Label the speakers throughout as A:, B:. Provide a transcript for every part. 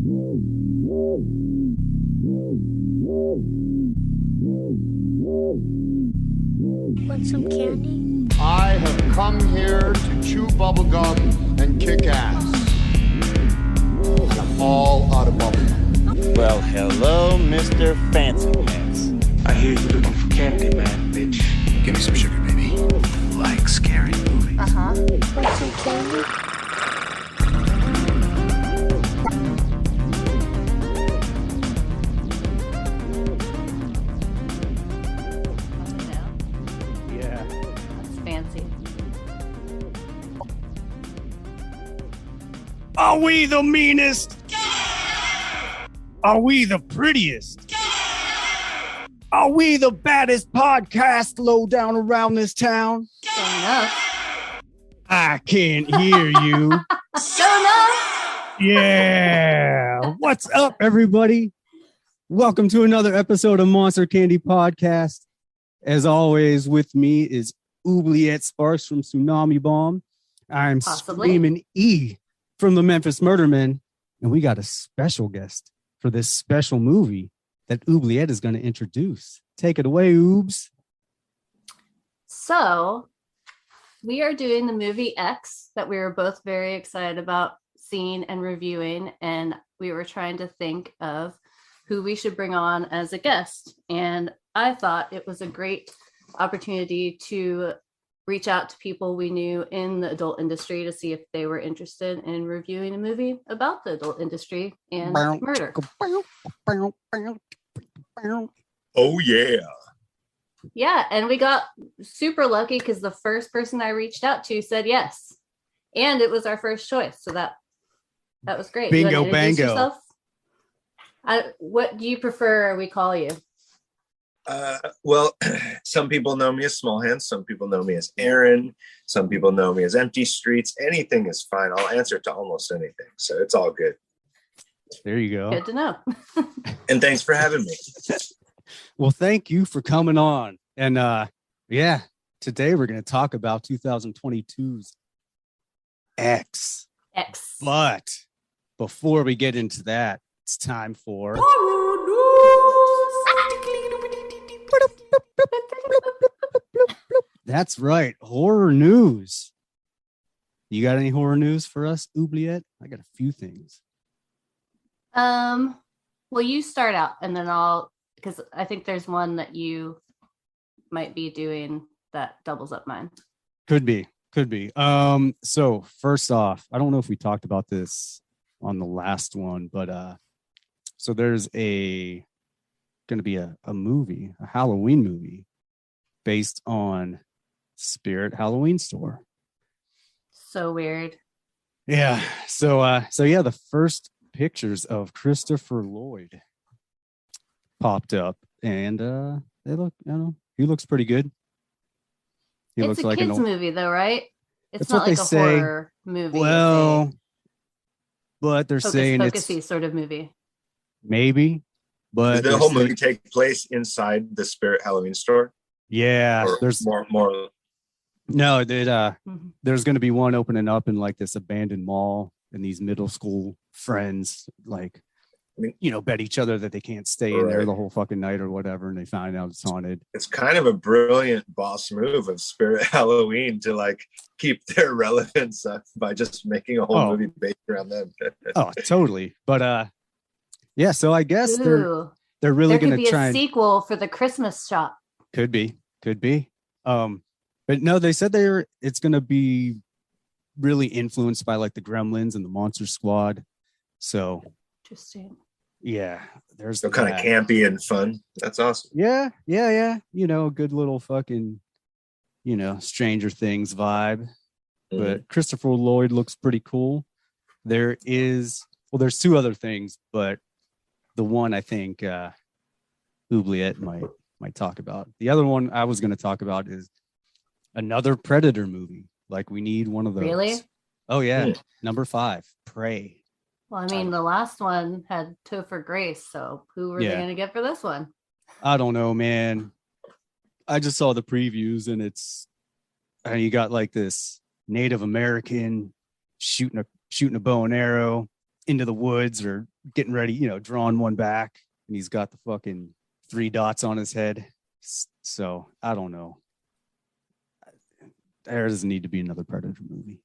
A: Want some candy?
B: I have come here to chew bubblegum and kick ass. I'm all out of bubblegum.
C: Well, hello, Mr. Fancy Pants.
D: I hear you looking for candy, man, bitch.
E: Give me some sugar, baby. Like scary movies.
A: Uh-huh. Want some candy?
F: Yeah. That's fancy.
G: Are we the meanest? Are we the prettiest? Are we the baddest podcast low down around this town?
F: Fair enough.
G: I can't hear you.
F: Fair enough.
G: Yeah. What's up, everybody? Welcome to another episode of Monster Candy Podcast. As always, with me is Oubliette Sparks from Tsunami Bomb. I'm
F: Possibly.
G: Screaming E from the Memphis Murdermen. And we got a special guest for this special movie that Oubliette is going to introduce. Take it away, Oobs.
F: So, we are doing the movie X that we were both very excited about seeing and reviewing. And we were trying to think of who we should bring on as a guest. And I thought it was a great opportunity to reach out to people we knew in the adult industry to see if they were interested in reviewing a movie about the adult industry and murder.
E: Oh, yeah.
F: Yeah, and we got super lucky because the first person I reached out to said yes. And it was our first choice. So that was great.
G: Bingo,
F: You wanna introduce
G: bango.
F: yourself? What do you prefer we call you?
H: Well, some people know me as Small Hands. Some people know me as Aaron. Some people know me as Empty Streets. Anything is fine. I'll answer to almost anything. So it's all good.
G: There you go.
F: Good to know.
H: And thanks for having me.
G: Well, thank you for coming on. And yeah, today we're going to talk about 2022's X.
F: X.
G: But before we get into that, it's time for That's right, horror news. You got any horror news for us, Oubliette? I got a few things.
F: Well, you start out and then because I think there's one that you might be doing that doubles up mine.
G: Could be. So first off, I don't know if we talked about this on the last one, but so there's going to be a movie, a Halloween movie based on Spirit Halloween Store.
F: So weird.
G: Yeah. So yeah, the first pictures of Christopher Lloyd popped up, and they look, he looks pretty good. He
F: It's
G: looks
F: a
G: like
F: kids movie though, right? It's
G: That's
F: not
G: what
F: like
G: they
F: a
G: say.
F: horror movie.
G: Well, but they're
F: It's
G: saying
F: focusy
G: it's
F: sort of movie.
G: maybe, but
H: Does the
G: they're
H: whole
G: saying-
H: movie take place inside the Spirit Halloween Store?
G: yeah,
H: Or
G: there's
H: more.
G: no,
F: Mhm.
G: there's going to be one opening up in like this abandoned mall, and these middle school friends like, bet each other that they can't stay in there
H: Right.
G: the whole fucking night or whatever, and they find out it's haunted.
H: It's kind of a brilliant boss move of Spirit Halloween to like keep their relevance up by just making a whole
G: Oh.
H: movie based around them.
G: Oh, totally. But yeah, so I guess they're
F: Ooh,
G: really
F: there could
G: going
F: be
G: to
F: a
G: try and
F: sequel for the Christmas shop.
G: could be. But no, they said it's going to be really influenced by like the Gremlins and the Monster Squad. So
F: Interesting.
G: yeah, there's
H: So kind of
G: that.
H: campy and fun. That's awesome.
G: Yeah. A good little fucking, Stranger Things vibe. But Christopher Lloyd looks pretty cool. There's two other things, but the one I think Oubliette might talk about. The other one I was going to talk about is another Predator movie. Like we need one of those.
F: Really?
G: Oh yeah, number 5, Prey.
F: Well, I mean, the last one had Topher Grace, so who were they
G: Yeah.
F: going to get for this one?
G: I don't know, man. I just saw the previews, and you got like this Native American shooting a bow and arrow. into the woods or getting ready, drawing one back, and he's got the fucking 3 dots on his head. So I don't know. There doesn't need to be another Predator movie.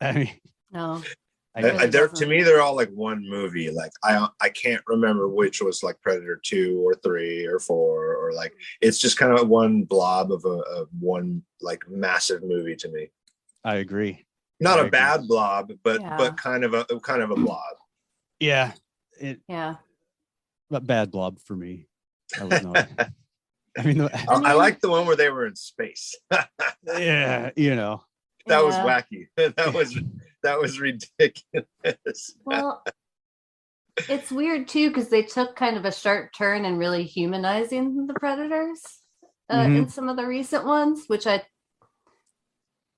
G: I mean,
F: No.
H: To me, they're all like one movie. Like I can't remember which was like Predator 2 or 3 or 4 or like it's just kind of one blob of a one like massive movie to me.
G: I agree.
H: Not a bad blob, but kind of a blob.
G: Yeah.
F: Yeah.
G: A bad blob for me. I was not.
H: I like the one where they were in space.
G: Yeah,
H: that was wacky. That was ridiculous.
F: Well, it's weird too because they took kind of a sharp turn in really humanizing the predators in some of the recent ones, which I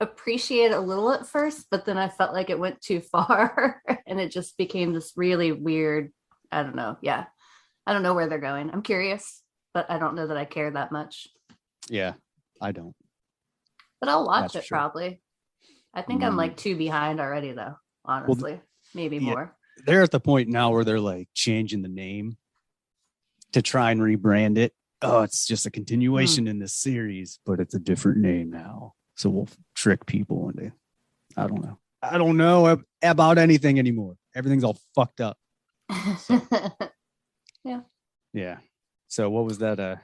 F: appreciate a little at first, but then I felt like it went too far and it just became this really weird. I don't know. Yeah, I don't know where they're going. I'm curious, but I don't know that I care that much.
G: Yeah, I don't.
F: But I'll watch
G: That's
F: it
G: sure.
F: probably. I think I'm like 2 behind already, though. Honestly, maybe more.
G: They're at the point now where they're like changing the name to try and rebrand it. Oh, it's just a continuation in this series, but it's a different name now. So we'll trick people into. I don't know. I don't know about anything anymore. Everything's all fucked up. So. Yeah. So what was that?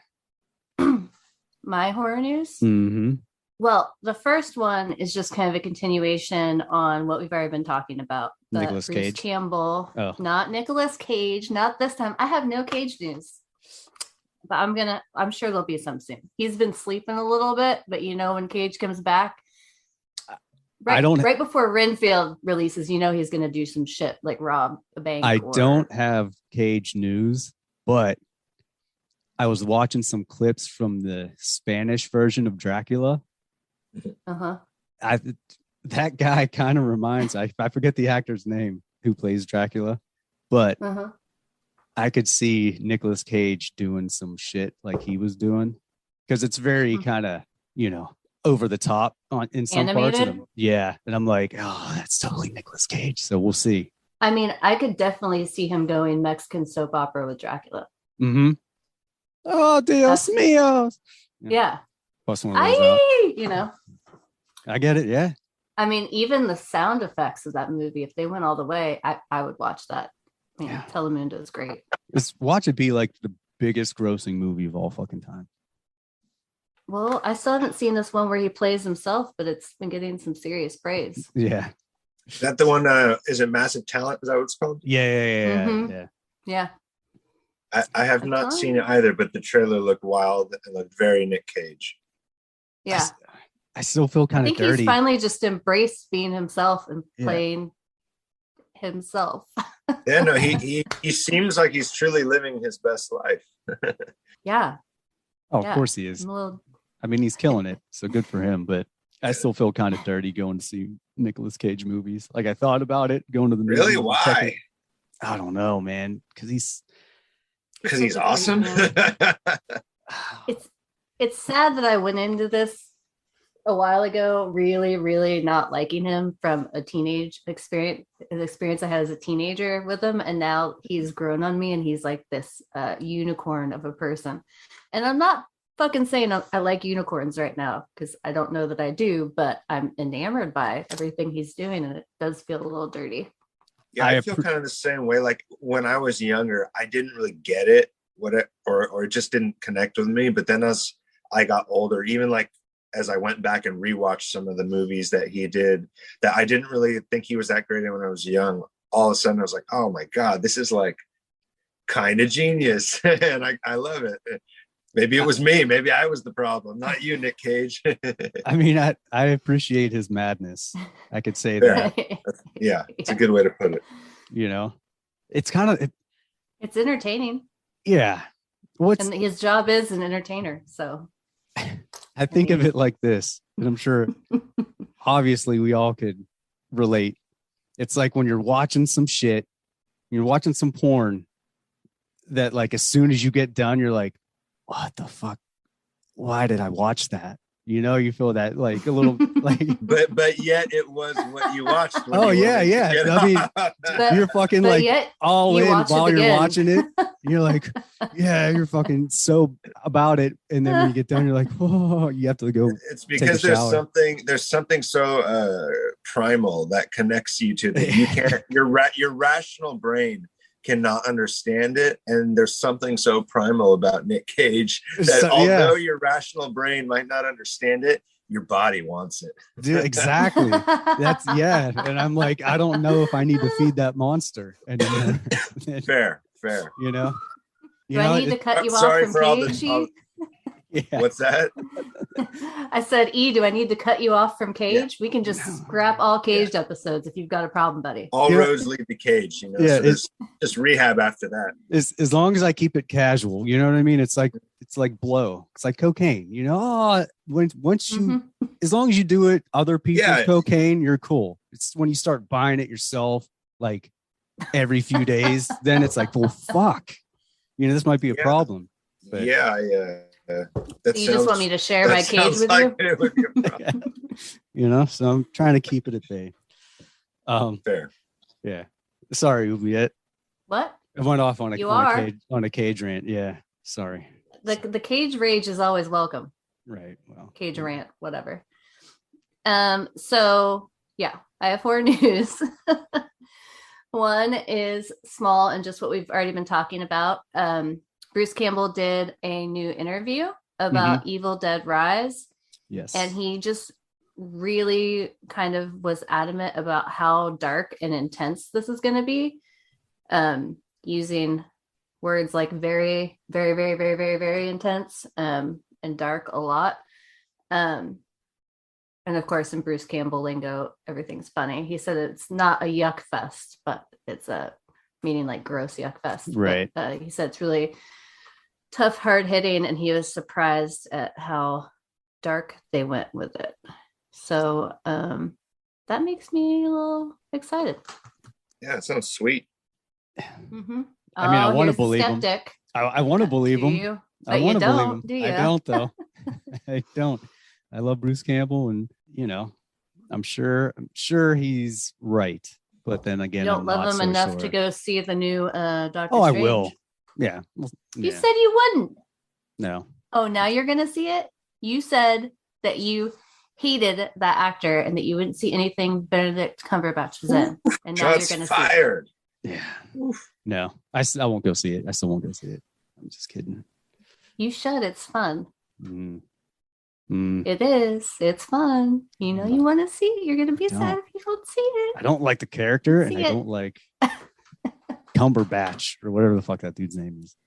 F: My horror news?
G: Mm-hmm.
F: Well, the first one is just kind of a continuation on what we've already been talking about.
G: Nicolas
F: Bruce
G: Cage.
F: Campbell,
G: Oh.
F: Not Nicolas Cage, not this time. I have no Cage news. But I'm sure there'll be some soon. He's been sleeping a little bit, but when Cage comes back, right before Renfield releases, he's going to do some shit like rob a bank.
G: I don't have Cage news, but I was watching some clips from the Spanish version of Dracula.
F: Uh-huh.
G: That guy kind of reminds, I forget the actor's name who plays Dracula, but I could see Nicolas Cage doing some shit like he was doing because it's very kind of, over the top in some parts of them. Yeah. And I'm like, oh, that's totally Nicolas Cage. So we'll see.
F: I mean, I could definitely see him going Mexican soap opera with Dracula.
G: Mm-hmm. Oh, Dios mío.
F: Yeah.
G: Plus one of those out. I get it. Yeah.
F: I mean, even the sound effects of that movie, if they went all the way, I would watch that. I mean, Telemundo is great.
G: Just watch it be like the biggest grossing movie of all fucking time.
F: Well, I still haven't seen this one where he plays himself, but it's been getting some serious praise.
G: Yeah.
H: Is that the one? Is it Massive Talent? Is that what it's called?
G: Yeah.
F: Yeah.
H: I have not seen it either, but the trailer looked wild and looked very Nick Cage.
F: Yeah.
G: I still feel kind of dirty.
F: I think he's finally just embraced being himself and playing himself.
H: Yeah, no, he seems like he's truly living his best life.
F: Yeah.
G: Oh, of course he is. I mean, he's killing it, so good for him. But I still feel kind of dirty going to see Nicolas Cage movies. Like I thought about it, going to the movie.
H: Really? Why?
G: I don't know, man. Because
H: he's awesome.
F: It's sad that I went into this a while ago really, really not liking him from a teenage experience, an experience I had as a teenager with him. And now he's grown on me and he's like this unicorn of a person. And I'm not fucking saying I like unicorns right now because I don't know that I do, but I'm enamored by everything he's doing and it does feel a little dirty.
H: Yeah, I feel kind of the same way. Like when I was younger, I didn't really get it, or it just didn't connect with me. But then as I got older, even like as I went back and rewatched some of the movies that he did that I didn't really think he was that great in when I was young, all of a sudden I was like, oh my God, this is like kind of genius. And I love it. Maybe it was me. Maybe I was the problem, not you, Nick Cage.
G: I mean, I appreciate his madness. I could say that.
H: Yeah, it's a good way to put it.
G: It's kind of...
F: It's entertaining.
G: Yeah.
F: And his job is an entertainer, so...
G: I think of it like this, and I'm sure obviously we all could relate. It's like when you're watching some shit, you're watching some porn that like as soon as you get done, you're like, what the fuck? Why did I watch that? You feel that like a little like.
H: But yet it was what you watched. When
G: Oh
H: you
G: yeah,
H: wanted to
G: yeah.
H: get
G: I mean,
H: off.
G: you're fucking
F: but
G: like
F: yet
G: all
F: you
G: in
F: watch it
G: while you're
F: again.
G: watching it. You're like, yeah, you're fucking so about it, and then when you get done, you're like, oh, you have to go.
H: It's because there's something so primal that connects you to that you can't. Your rational brain cannot understand it, and there's something so primal about Nick Cage that although your rational brain might not understand it, your body wants it.
G: Dude, exactly. That's and I'm like, I don't know if I need to feed that monster anymore.
H: Fair.
F: Do I need to cut you off
H: Sorry
F: from
H: for all
F: Cage?
H: the.
G: Yeah.
H: What's that?
F: I said, do I need to cut you off from Cage? We can just scrap all Caged episodes if you've got a problem, buddy.
H: All roads lead to Cage,
G: Yeah,
H: so there's just rehab after that.
G: As long as I keep it casual, you know what I mean? It's like blow. It's like cocaine, once you as long as you do it other people's cocaine, you're cool. It's when you start buying it yourself like every few days, then it's like, well, fuck. This might be a problem. But
H: That
F: you just want me to share my Cage with you?
H: It would be a problem.
G: So I'm trying to keep it at bay.
H: Fair.
G: Yeah. Sorry, Ubiette.
F: What?
G: I went off on a cage rant. Yeah. Sorry.
F: The Cage rage is always welcome.
G: Right. Well.
F: Cage rant, whatever. So yeah, I have 4 news. One is small and just what we've already been talking about. Bruce Campbell did a new interview about Evil Dead Rise.
G: Yes.
F: And he just really kind of was adamant about how dark and intense this is going to be, using words like very, very, very, very, very, very intense, and dark a lot. And of course, in Bruce Campbell lingo, everything's funny. He said it's not a yuck fest, but it's a meaning like gross yuck fest.
G: Right.
F: But, he said it's really tough, hard hitting, and he was surprised at how dark they went with it. So that makes me a little excited.
H: Yeah, it sounds sweet.
F: Mm-hmm.
G: I mean, I want to believe him. I want to believe him. I want to believe him.
F: Do you?
G: I don't, though. I don't. I love Bruce Campbell, and I'm sure he's right. But then again,
F: you don't love him enough to go see the new Doctor
G: Oh,
F: Strange?
G: I will. Yeah.
F: You said you wouldn't.
G: No.
F: Oh, now you're going to see it? You said that you hated that actor and that you wouldn't see anything Benedict Cumberbatch was in. And now you're going to
H: fired.
F: See it.
G: Yeah. Oof. No, I won't go see it. I still won't go see it. I'm just kidding.
F: You should. It's fun.
G: Mm.
F: It is. It's fun. You want to see it. You're going to be sad if you don't see it.
G: I don't like the character, and I don't like Cumberbatch or whatever the fuck that dude's name is.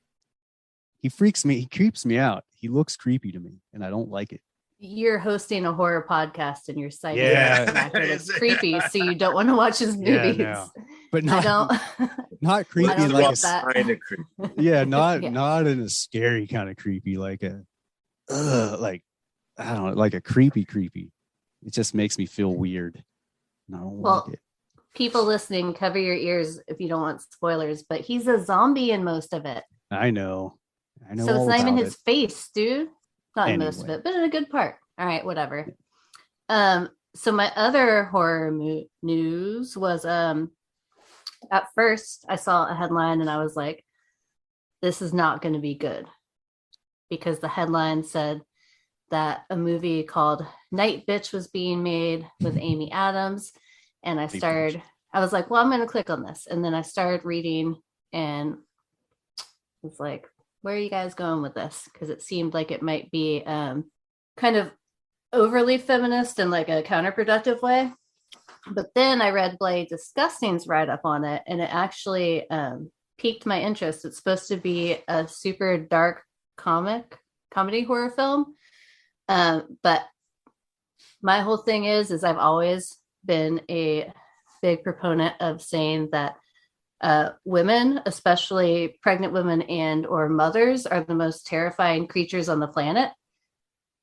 G: He freaks me. He creeps me out. He looks creepy to me, and I don't like it.
F: You're hosting a horror podcast, and you're citing
G: an
F: actor that's creepy, so you don't want to watch his movies.
G: Yeah, no. But not, not
F: I
G: creepy
F: don't
G: like
F: that.
H: Kind of creepy.
G: Yeah, not in a scary kind of creepy, like a like I don't know, like a creepy. It just makes me feel weird. And I don't like it.
F: People listening, cover your ears if you don't want spoilers, but he's a zombie in most of it.
G: I know.
F: So it's not even his face, dude. Not in most of it, but in a good part. All right, whatever. So my other horror news was at first I saw a headline and I was like, this is not going to be good, because the headline said that a movie called Night Bitch was being made with Amy Adams. And I was like, well, I'm going to click on this. And then I started reading and it's like, where are you guys going with this? Because it seemed like it might be kind of overly feminist in like a counterproductive way. But then I read Blade Disgusting's write-up on it, and it actually piqued my interest. It's supposed to be a super dark comedy horror film. But my whole thing is I've always been a big proponent of saying that women, especially pregnant women and or mothers, are the most terrifying creatures on the planet,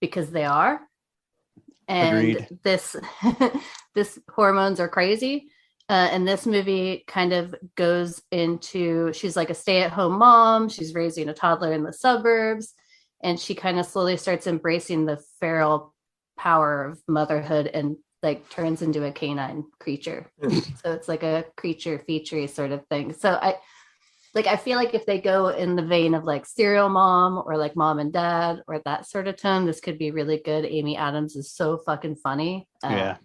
F: because they are. And
G: Agreed.
F: this hormones are crazy. And this movie kind of goes into, she's like a stay-at-home mom. She's raising a toddler in the suburbs, and she kind of slowly starts embracing the feral power of motherhood and like turns into a canine creature. So it's like a creature feature sort of thing. So I feel like if they go in the vein of like Serial Mom or like Mom and Dad or that sort of tone, this could be really good. Amy Adams is so fucking funny.
G: Yeah.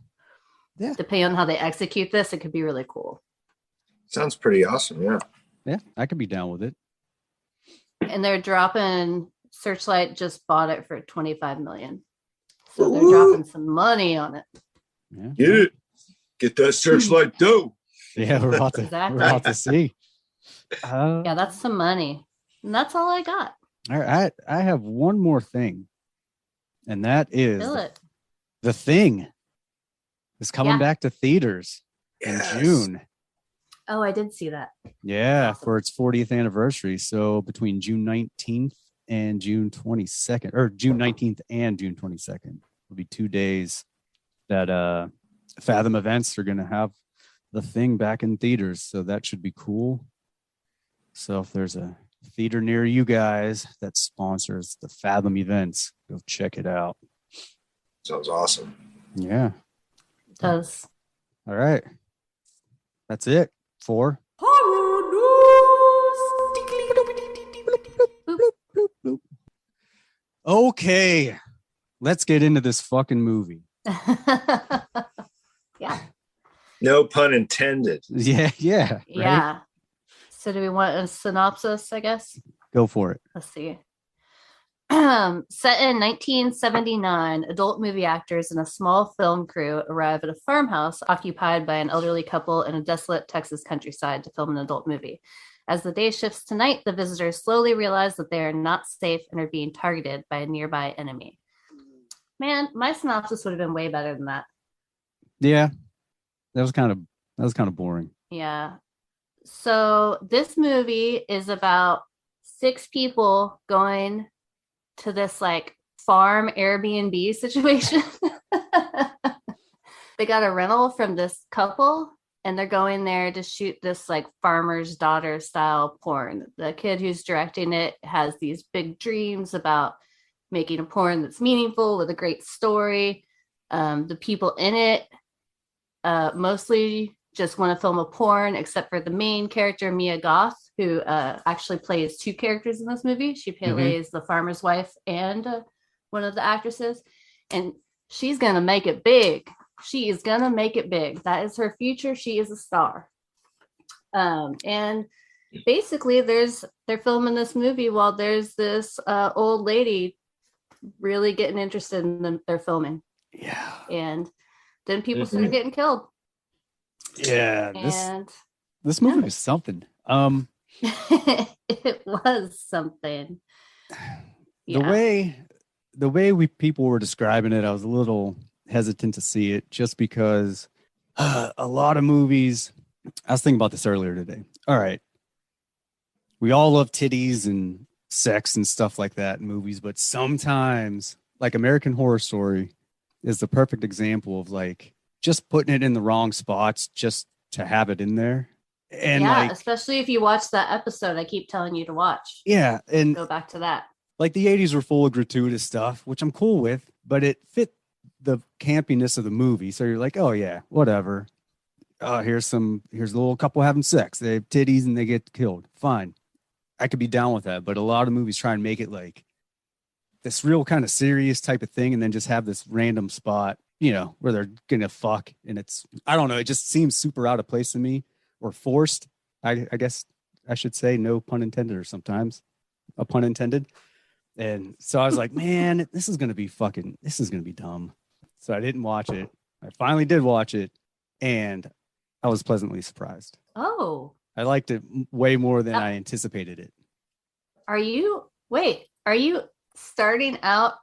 F: Depending on how they execute this, it could be really cool.
H: Sounds pretty awesome. Yeah.
G: Yeah, I could be down with it.
F: And they're dropping, Searchlight just bought it for $25 million. So they're dropping some money on it.
G: Yeah.
H: Get it. Get that Searchlight dough.
G: Yeah, we're about to
F: Exactly.
G: we're about to see.
F: Yeah, that's some money. And that's all I got.
G: All right, I have one more thing, and that is
F: Feel it.
G: The Thing is coming
F: Yeah.
G: back to theaters
H: Yes.
G: in June.
F: Oh, I did see that.
G: Yeah,
F: Awesome.
G: for its 40th anniversary. So between June 19th and June 22nd, or June 19th and June 22nd, will be 2 days that Fathom Events are going to have The Thing back in theaters. So that should be cool. So if there's a theater near you guys that sponsors the Fathom events, go check it out.
H: Sounds awesome.
G: Yeah.
F: It does.
G: All right. That's it for Okay. Let's get into this fucking movie.
F: Yeah.
H: No pun intended.
G: Yeah. Right?
F: Yeah. So do we want a synopsis, I guess?
G: Go for it.
F: Let's see. Set in 1979, adult movie actors and a small film crew arrive at a farmhouse occupied by an elderly couple in a desolate Texas countryside to film an adult movie. As the day shifts to night, the visitors slowly realize that they are not safe and are being targeted by a nearby enemy. Man, my synopsis would have been way better than that.
G: Yeah. That was kind of boring.
F: Yeah. So this movie is about 6 people going to this like farm Airbnb situation. They got a rental from this couple and they're going there to shoot this like farmer's daughter style porn. The kid who's directing it has these big dreams about making a porn that's meaningful with a great story. The people in it mostly just want to film a porn, except for the main character, Mia Goth, who actually plays 2 characters in this movie. She plays the farmer's wife and one of the actresses. And she's going to make it big. She is going to make it big. That is her future. She is a star. And basically, they're filming this movie while there's this old lady really getting interested in their filming.
G: Yeah.
F: And then people start getting killed.
G: Yeah.
F: And
G: This movie was something.
F: it was something.
G: The way people were describing it, I was a little hesitant to see it just because a lot of movies. I was thinking about this earlier today. All right, we all love titties and sex and stuff like that in movies, but sometimes, like American Horror Story, is the perfect example of like just putting it in the wrong spots just to have it in there. And
F: yeah,
G: like,
F: especially if you watch that episode I keep telling you to watch.
G: yeah, and
F: Go back to that.
G: like the 80s were full of gratuitous stuff, which I'm cool with, but it fit the campiness of the movie. So you're like, oh yeah, whatever. Here's a little couple having sex. They have titties and they get killed. Fine. I could be down with that. But a lot of movies try and make it like this real kind of serious type of thing and then just have this random spot, where they're gonna fuck. And it's, I don't know, it just seems super out of place to me or forced. I guess I should say, no pun intended, or sometimes a pun intended. And so I was like, man, this is going to be dumb. So I didn't watch it. I finally did watch it, and I was pleasantly surprised.
F: Oh,
G: I liked it way more than I anticipated it.
F: are you starting out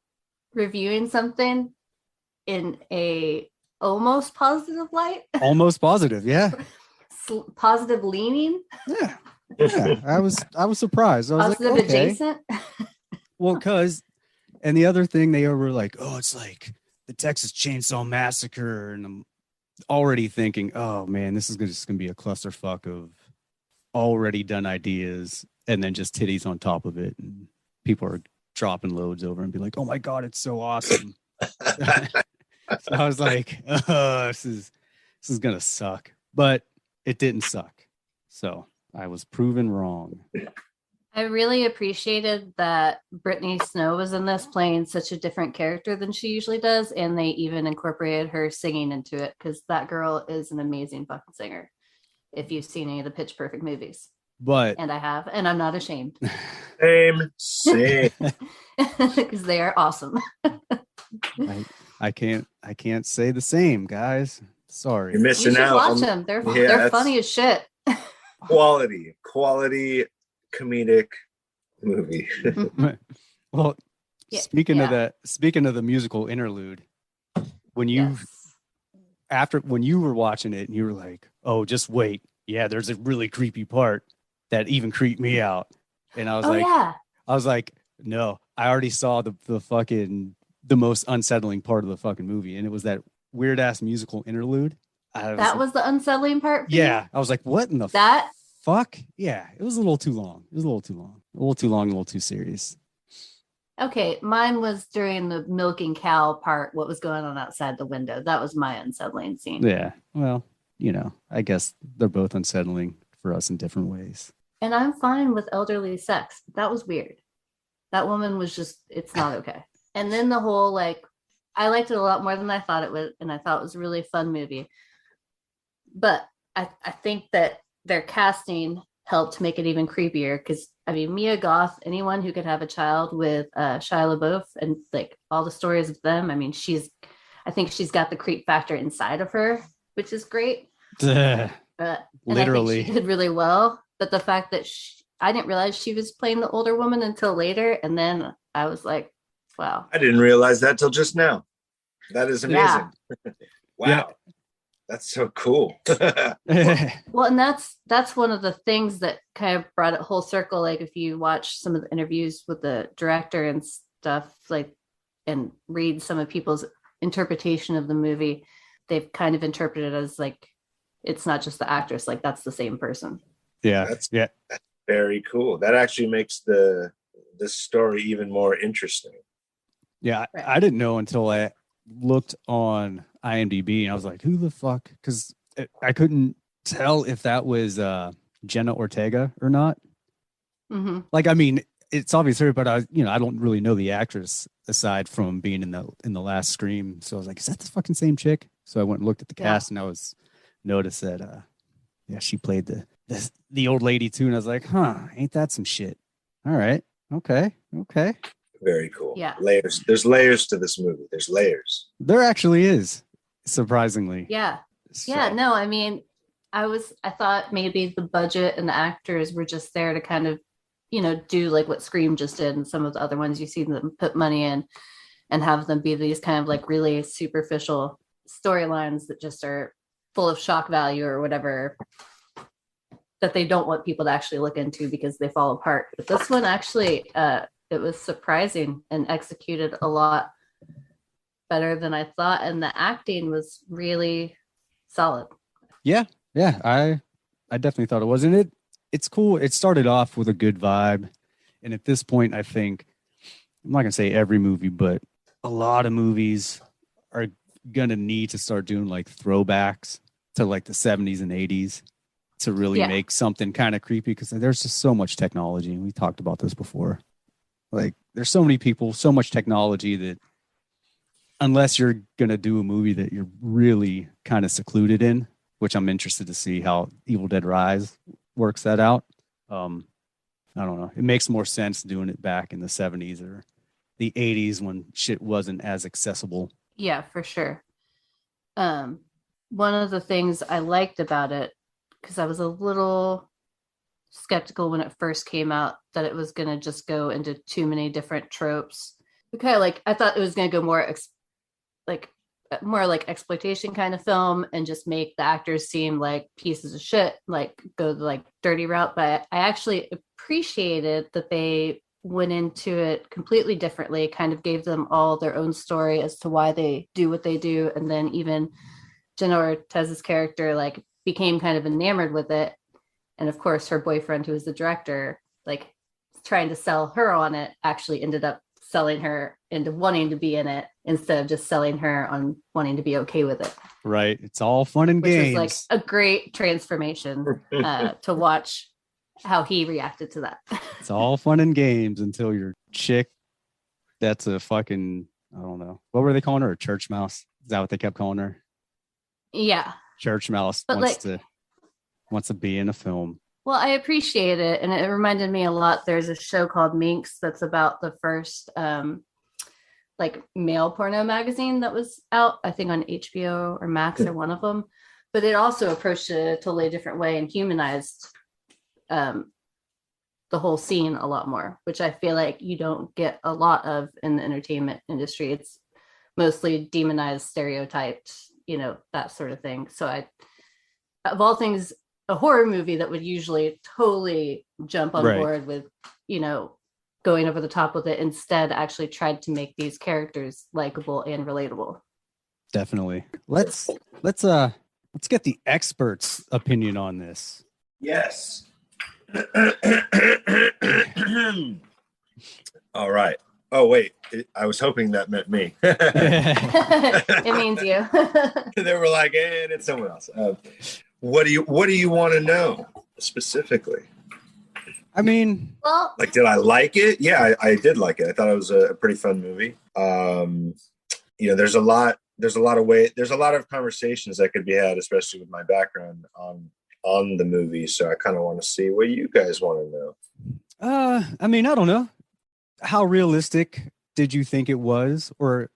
F: reviewing something in a almost positive light?
G: Almost positive, yeah.
F: Positive leaning?
G: Yeah. I was surprised. I was
F: Positive
G: like, okay.
F: adjacent?
G: Well, and the other thing, they were like, oh, it's like the Texas Chainsaw Massacre. And I'm already thinking, oh man, this is just going to be a clusterfuck of already done ideas and then just titties on top of it. And people are dropping loads over and be like, oh my God, it's so awesome. So I was like, this is gonna suck. But it didn't suck. So I was proven wrong.
F: I really appreciated that Brittany Snow was in this playing such a different character than she usually does. And they even incorporated her singing into it because that girl is an amazing fucking singer. If you've seen any of the Pitch Perfect movies.
G: But
F: and I have, and I'm not ashamed.
H: Same.
F: Because they are awesome.
G: I can't say the same, guys. Sorry.
H: You're
F: You
H: missing
F: should
H: out.
F: watch them. They're
H: that's
F: funny as shit.
H: quality comedic movie.
G: Well,
F: Yeah,
G: speaking of the musical Interlude, when you were watching it and you were like, oh, just wait. Yeah, there's a really creepy part that even creeped me out. And I was like, no, I already saw the most unsettling part of the fucking movie. And it was that weird ass musical Interlude.
F: That was the unsettling part for
G: yeah.
F: you?
G: I was like, what in the fuck? Yeah, it was a little too long. A little too serious.
F: Okay, mine was during the milking cow part, what was going on outside the window. That was my unsettling scene.
G: Yeah, well, I guess they're both unsettling for us in different ways.
F: And I'm fine with elderly sex. That was weird. That woman was just, it's not okay. And then the whole, I liked it a lot more than I thought it would, and I thought it was a really fun movie. But I think that their casting helped make it even creepier because, Mia Goth, anyone who could have a child with Shia LaBeouf and all the stories of them, I think she's got the creep factor inside of her, which is great.
G: Literally.
F: And I think she did really well. But the fact that I didn't realize she was playing the older woman until later. And then I was like, wow.
H: I didn't realize that till just now. That is amazing.
F: Yeah.
H: Wow.
G: Yeah.
H: That's so cool.
F: Well, and that's one of the things that kind of brought it whole circle. If you watch some of the interviews with the director and stuff, and read some of people's interpretation of the movie, they've kind of interpreted it as it's not just the actress, that's the same person.
G: Yeah.
H: That's very cool. That actually makes the story even more interesting.
G: Yeah.
F: Right.
G: I didn't know until I looked on IMDb and I was like, who the fuck? Because I couldn't tell if that was Jenna Ortega or not.
F: Mm-hmm.
G: It's obvious her, but I don't really know the actress aside from being in the last Scream. So I was like, is that the fucking same chick? So I went and looked at the cast and I noticed that she played the old lady too. And I was like, ain't that some shit? All right. Okay.
H: Very cool.
F: Yeah.
H: Layers. There's layers to this movie. There's layers.
G: There actually is, surprisingly.
F: Yeah.
G: So,
F: Yeah. No, I thought maybe the budget and the actors were just there to kind of, do what Scream just did. And some of the other ones you see them put money in and have them be these kind of really superficial storylines that just are full of shock value or whatever that they don't want people to actually look into because they fall apart. But this one actually, it was surprising and executed a lot better than I thought. And the acting was really solid.
G: Yeah. I definitely thought it was. And it's cool. It started off with a good vibe. And at this point, I think, I'm not going to say every movie, but a lot of movies are going to need to start doing throwbacks to the 70s and 80s to really make something kind of creepy. Because there's just so much technology. And we talked about this before. There's so many people, so much technology that unless you're going to do a movie that you're really kind of secluded in, which I'm interested to see how Evil Dead Rise works that out. I don't know. It makes more sense doing it back in the 70s or the 80s when shit wasn't as accessible.
F: Yeah, for sure. One of the things I liked about it, because I was a little skeptical when it first came out that it was going to just go into too many different tropes. I thought it was going to go more exploitation kind of film and just make the actors seem like pieces of shit, go the dirty route. But I actually appreciated that they went into it completely differently, kind of gave them all their own story as to why they do what they do. And then even Jenna Ortez's character became kind of enamored with it. And of course, her boyfriend, who was the director, trying to sell her on it, actually ended up selling her into wanting to be in it instead of just selling her on wanting to be okay with it.
G: Right. It's all fun and
F: Which
G: games.
F: was like a great transformation to watch how he reacted to that.
G: It's all fun and games until your chick that's a fucking, I don't know. What were they calling her? A church mouse? Is that what they kept calling her?
F: Yeah.
G: Church mouse
F: But
G: wants to be in a film.
F: Well, I appreciate it. And it reminded me a lot. There's a show called Minx that's about the first like male porno magazine that was out, I think on HBO or Max or one of them. But it also approached it a totally different way and humanized the whole scene a lot more, which I feel like you don't get a lot of in the entertainment industry. It's mostly demonized, stereotyped, that sort of thing. So of all things, a horror movie that would usually totally jump on board with, going over the top with it, instead actually tried to make these characters likable and relatable.
G: Definitely. Let's get the experts' opinion on this.
H: Yes. All right. Oh wait, I was hoping that meant me.
F: It means you.
H: They were like, and it's someone else. What do you want to know specifically?
G: I mean,
F: well,
H: like, did I like it? Yeah, I did like it. I thought it was a pretty fun movie. There's a lot of conversations that could be had, especially with my background on the movie. So I kind of want to see what you guys want to know.
G: I mean, I don't know. How realistic did you think it was? Or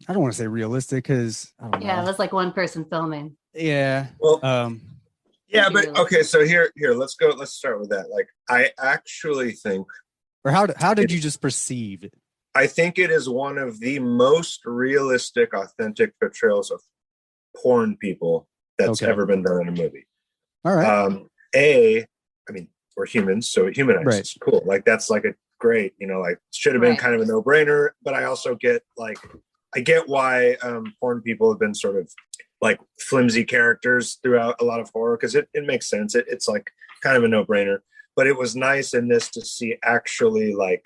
G: I don't want to say realistic because I don't know.
F: Yeah, it was like one person filming.
G: Yeah.
H: Well, yeah, but okay. So here, let's start with that. Like, I actually think,
G: or how did you just perceive it?
H: I think it is one of the most realistic, authentic portrayals of porn people that's ever been done in a movie.
G: All right.
H: I mean, we're humans, so it humanizes.
G: Right.
H: Cool. Like, that's like a great, like, should have been kind of a no-brainer, but I also get why porn people have been sort of like flimsy characters throughout a lot of horror, because it makes sense. It's like kind of a no-brainer, but it was nice in this to see actually like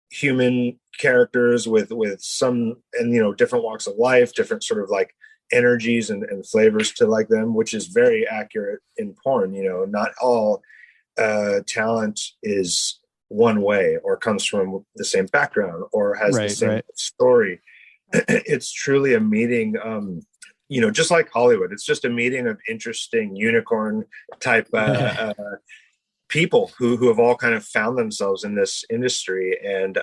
H: human characters with some, and different walks of life, different sort of like energies and flavors to like them, which is very accurate in porn. Not all talent is one way or comes from the same background or has the same story. It's truly a meeting, just like Hollywood. It's just a meeting of interesting unicorn type people who have all kind of found themselves in this industry. And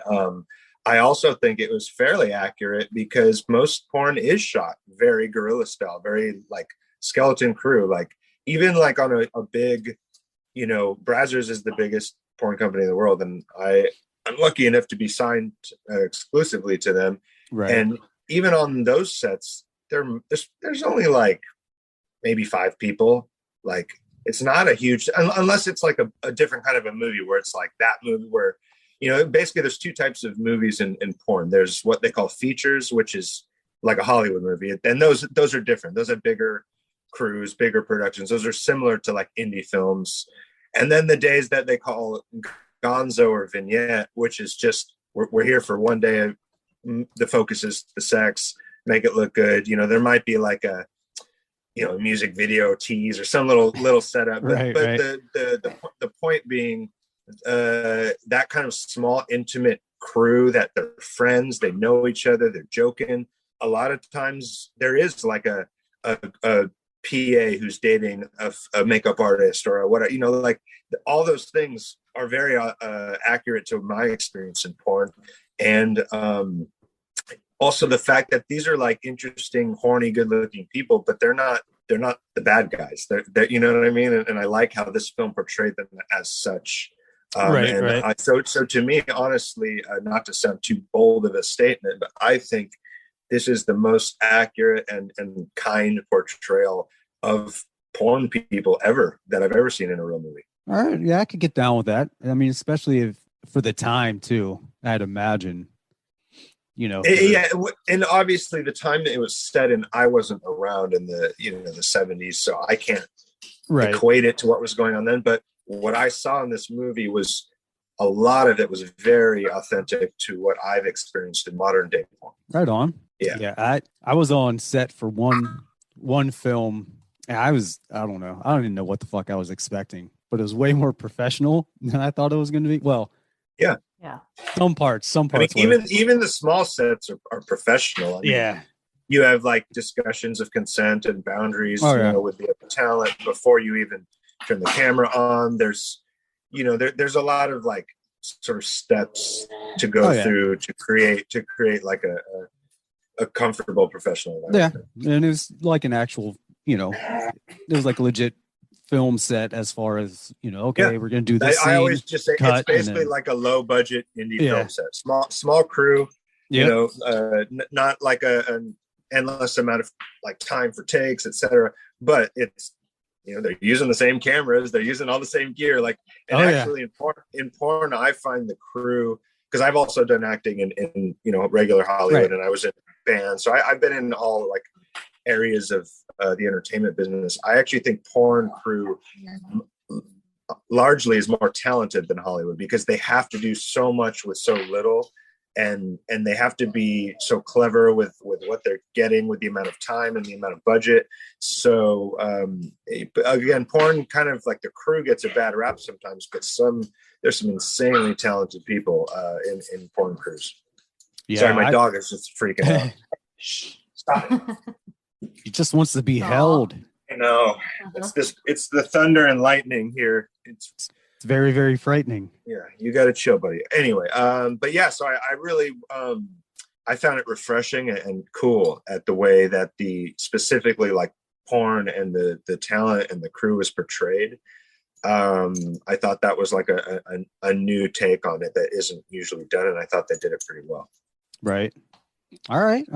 H: I also think it was fairly accurate because most porn is shot very guerrilla style, very like skeleton crew, like even like on a big, Brazzers is the biggest porn company in the world, and I'm lucky enough to be signed exclusively to them.
G: Right.
H: And even on those sets, there's only like maybe 5 people. Like, it's not a huge, unless it's like a different kind of a movie where it's like that movie where, basically there's 2 types of movies in porn. There's what they call features, which is like a Hollywood movie. And those are different. Those are bigger crews, bigger productions. Those are similar to like indie films. And then the days that they call gonzo or vignette, which is just, we're here for one day. The focus is the sex, make it look good. There might be like a music video tease or some little setup. But the point being, that kind of small, intimate crew that they're friends, they know each other, they're joking. A lot of times there is like a PA who's dating a makeup artist or what, like all those things are very accurate to my experience in porn. And also the fact that these are like interesting, horny, good-looking people, but they're not the bad guys. They're you know what I mean? And I like how this film portrayed them as such. So to me, honestly, not to sound too bold of a statement, but I think this is the most accurate and kind portrayal of porn people that I've ever seen in a real movie.
G: All right. Yeah, I could get down with that. I mean, especially if for the time too, I'd imagine,
H: Yeah. And obviously the time that it was set in, I wasn't around in the 70s, so I can't equate it to what was going on then. But what I saw in this movie was a lot of it was very authentic to what I've experienced in modern day porn.
G: Right on.
H: Yeah.
G: I was on set for one film. And I don't know. I don't even know what the fuck I was expecting, but it was way more professional than I thought it was going to be. Well,
H: yeah.
G: Some parts.
H: I mean, even the small sets are professional. I mean, you have like discussions of consent and boundaries, with the talent before you even turn the camera on. There's a lot of like sort of steps to go through to create like a comfortable professional environment.
G: Yeah, and it was like an actual, it was like a legit film set as far as we're gonna do this.
H: I always just say it's basically like a low budget indie film set, small crew. Not like an endless amount of like time for takes, etc. But it's they're using the same cameras, they're using all the same gear. Like, and actually in porn, I find the crew, because I've also done acting in regular Hollywood, and I was in bands, so I've been in all like areas of the entertainment business. I actually think porn crew largely is more talented than Hollywood, because they have to do so much with so little, and they have to be so clever with what they're getting, with the amount of time and the amount of budget. So again, porn kind of like the crew gets a bad rap sometimes, but there's some insanely talented people in porn crews. Sorry, my dog is just freaking out. Stop it.
G: He just wants to be held.
H: I know. It's the thunder and lightning here. It's
G: very, very frightening.
H: Yeah, you got to chill, buddy. Anyway, but yeah, so I really I found it refreshing and cool at the way that specifically like porn and the talent and the crew was portrayed. I thought that was like a new take on it that isn't usually done, and I thought they did it pretty well.
G: Right. All right.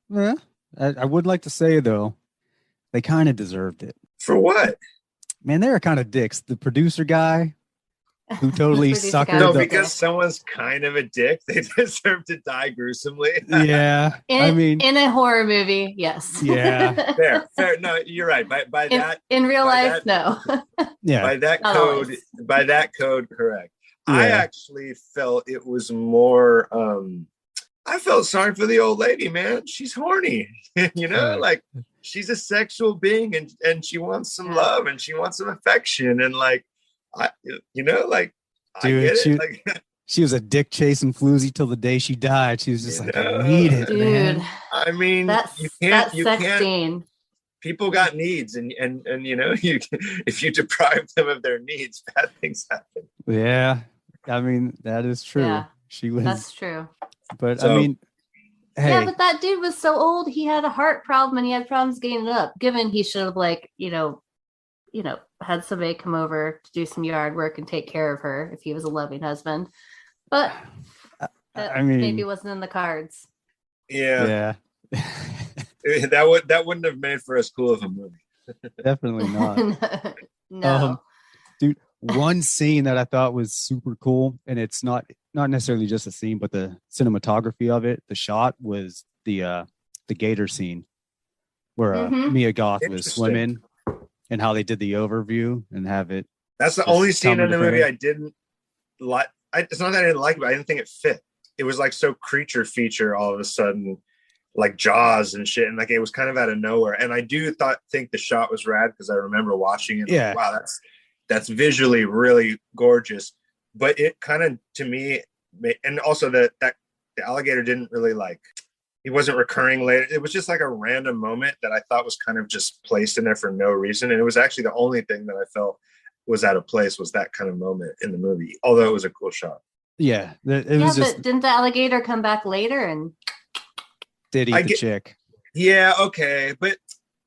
G: Yeah. I would like to say though, they kind of deserved it.
H: For what?
G: Man, they were kind of dicks. The producer guy who totally suckered.
H: No, because someone's kind of a dick, they deserve to die gruesomely.
G: Yeah.
F: In a horror movie, yes.
G: Yeah.
H: Fair. No, you're right. By that
F: in real life, no.
G: Yeah.
H: By that code, correct.
G: Yeah.
H: I actually felt it was more I felt sorry for the old lady, man. She's horny. Like she's a sexual being, and she wants some love, and she wants some affection, and like I get it.
G: She was a dick chasing floozy till the day she died. She was just like, I need it,
F: dude.
G: Man.
H: I mean,
F: that sex scene.
H: People got needs, and if you deprive them of their needs, bad things happen.
G: Yeah, I mean that is true.
F: Yeah,
G: she was.
F: That's true.
G: But I mean, hey.
F: Yeah, but that dude was so old. He had a heart problem, and he had problems getting it up. Given he should have had somebody come over to do some yard work and take care of her if he was a loving husband. But
G: I mean,
F: maybe wasn't in the cards.
H: Yeah. that wouldn't have made for as cool of a movie.
G: Definitely not.
F: No.
G: Dude, one scene that I thought was super cool, and it's not necessarily just a scene, but the cinematography of it, the shot was the Gator scene where Mia Goth was swimming, and how they did the overview and have it.
H: That's the only scene in the movie I didn't like. It's not that I didn't like it, but I didn't think it fit. It was like so creature feature all of a sudden, like Jaws and shit, and like it was kind of out of nowhere. And I do think the shot was rad, because I remember watching it.
G: Yeah.
H: Like, wow, that's visually really gorgeous. But it kind of, to me, and also that the alligator didn't really like. He wasn't recurring later. It was just like a random moment that I thought was kind of just placed in there for no reason. And it was actually the only thing that I felt was out of place, was that kind of moment in the movie, although it was a cool shot.
G: Yeah. It was just.
F: But didn't the alligator come back later and
G: did eat the chick?
H: Yeah. Okay. But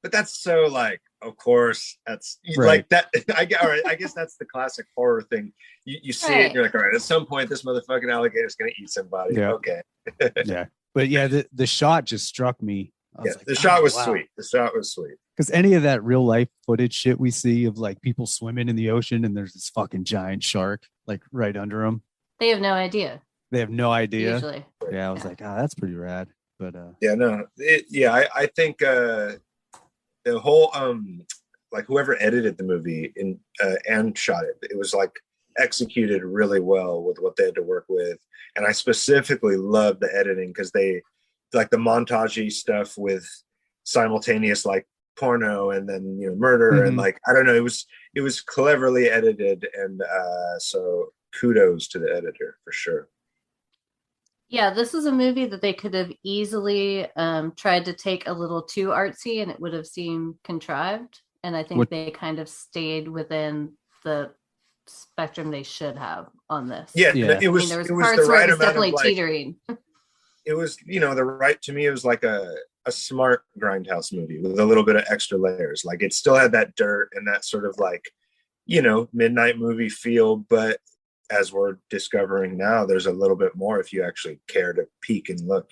H: that's so like, of course, that's
G: right.
H: Like that. All right. I guess that's the classic horror thing. You see it and you're like, all right, at some point this motherfucking alligator is going to eat somebody.
G: Yeah.
H: Okay.
G: Yeah. But yeah, the shot just struck me.
H: The shot was sweet. The shot was sweet.
G: Because any of that real life footage shit we see of like people swimming in the ocean and there's this fucking giant shark like right under them.
F: they have no idea?
G: They have no idea.
F: Usually.
G: Yeah, I was like, that's pretty rad. But
H: I think the whole like whoever edited the movie and shot it, it was like executed really well with what they had to work with. And I specifically love the editing because they like the montagey stuff with simultaneous like porno and then murder and like I don't know, it was cleverly edited, and so kudos to the editor for sure.
F: Yeah, this is a movie that they could have easily tried to take a little too artsy and it would have seemed contrived. And I think they kind of stayed within the spectrum they should have on this.
H: Yeah. It was,
F: there was
H: it was
F: parts
H: the
F: where
H: right
F: it was
H: amount
F: definitely
H: of, like,
F: teetering.
H: It was, the right, to me, it was like a smart grindhouse movie with a little bit of extra layers. Like it still had that dirt and that sort of like, midnight movie feel, but as we're discovering now, there's a little bit more if you actually care to peek and look,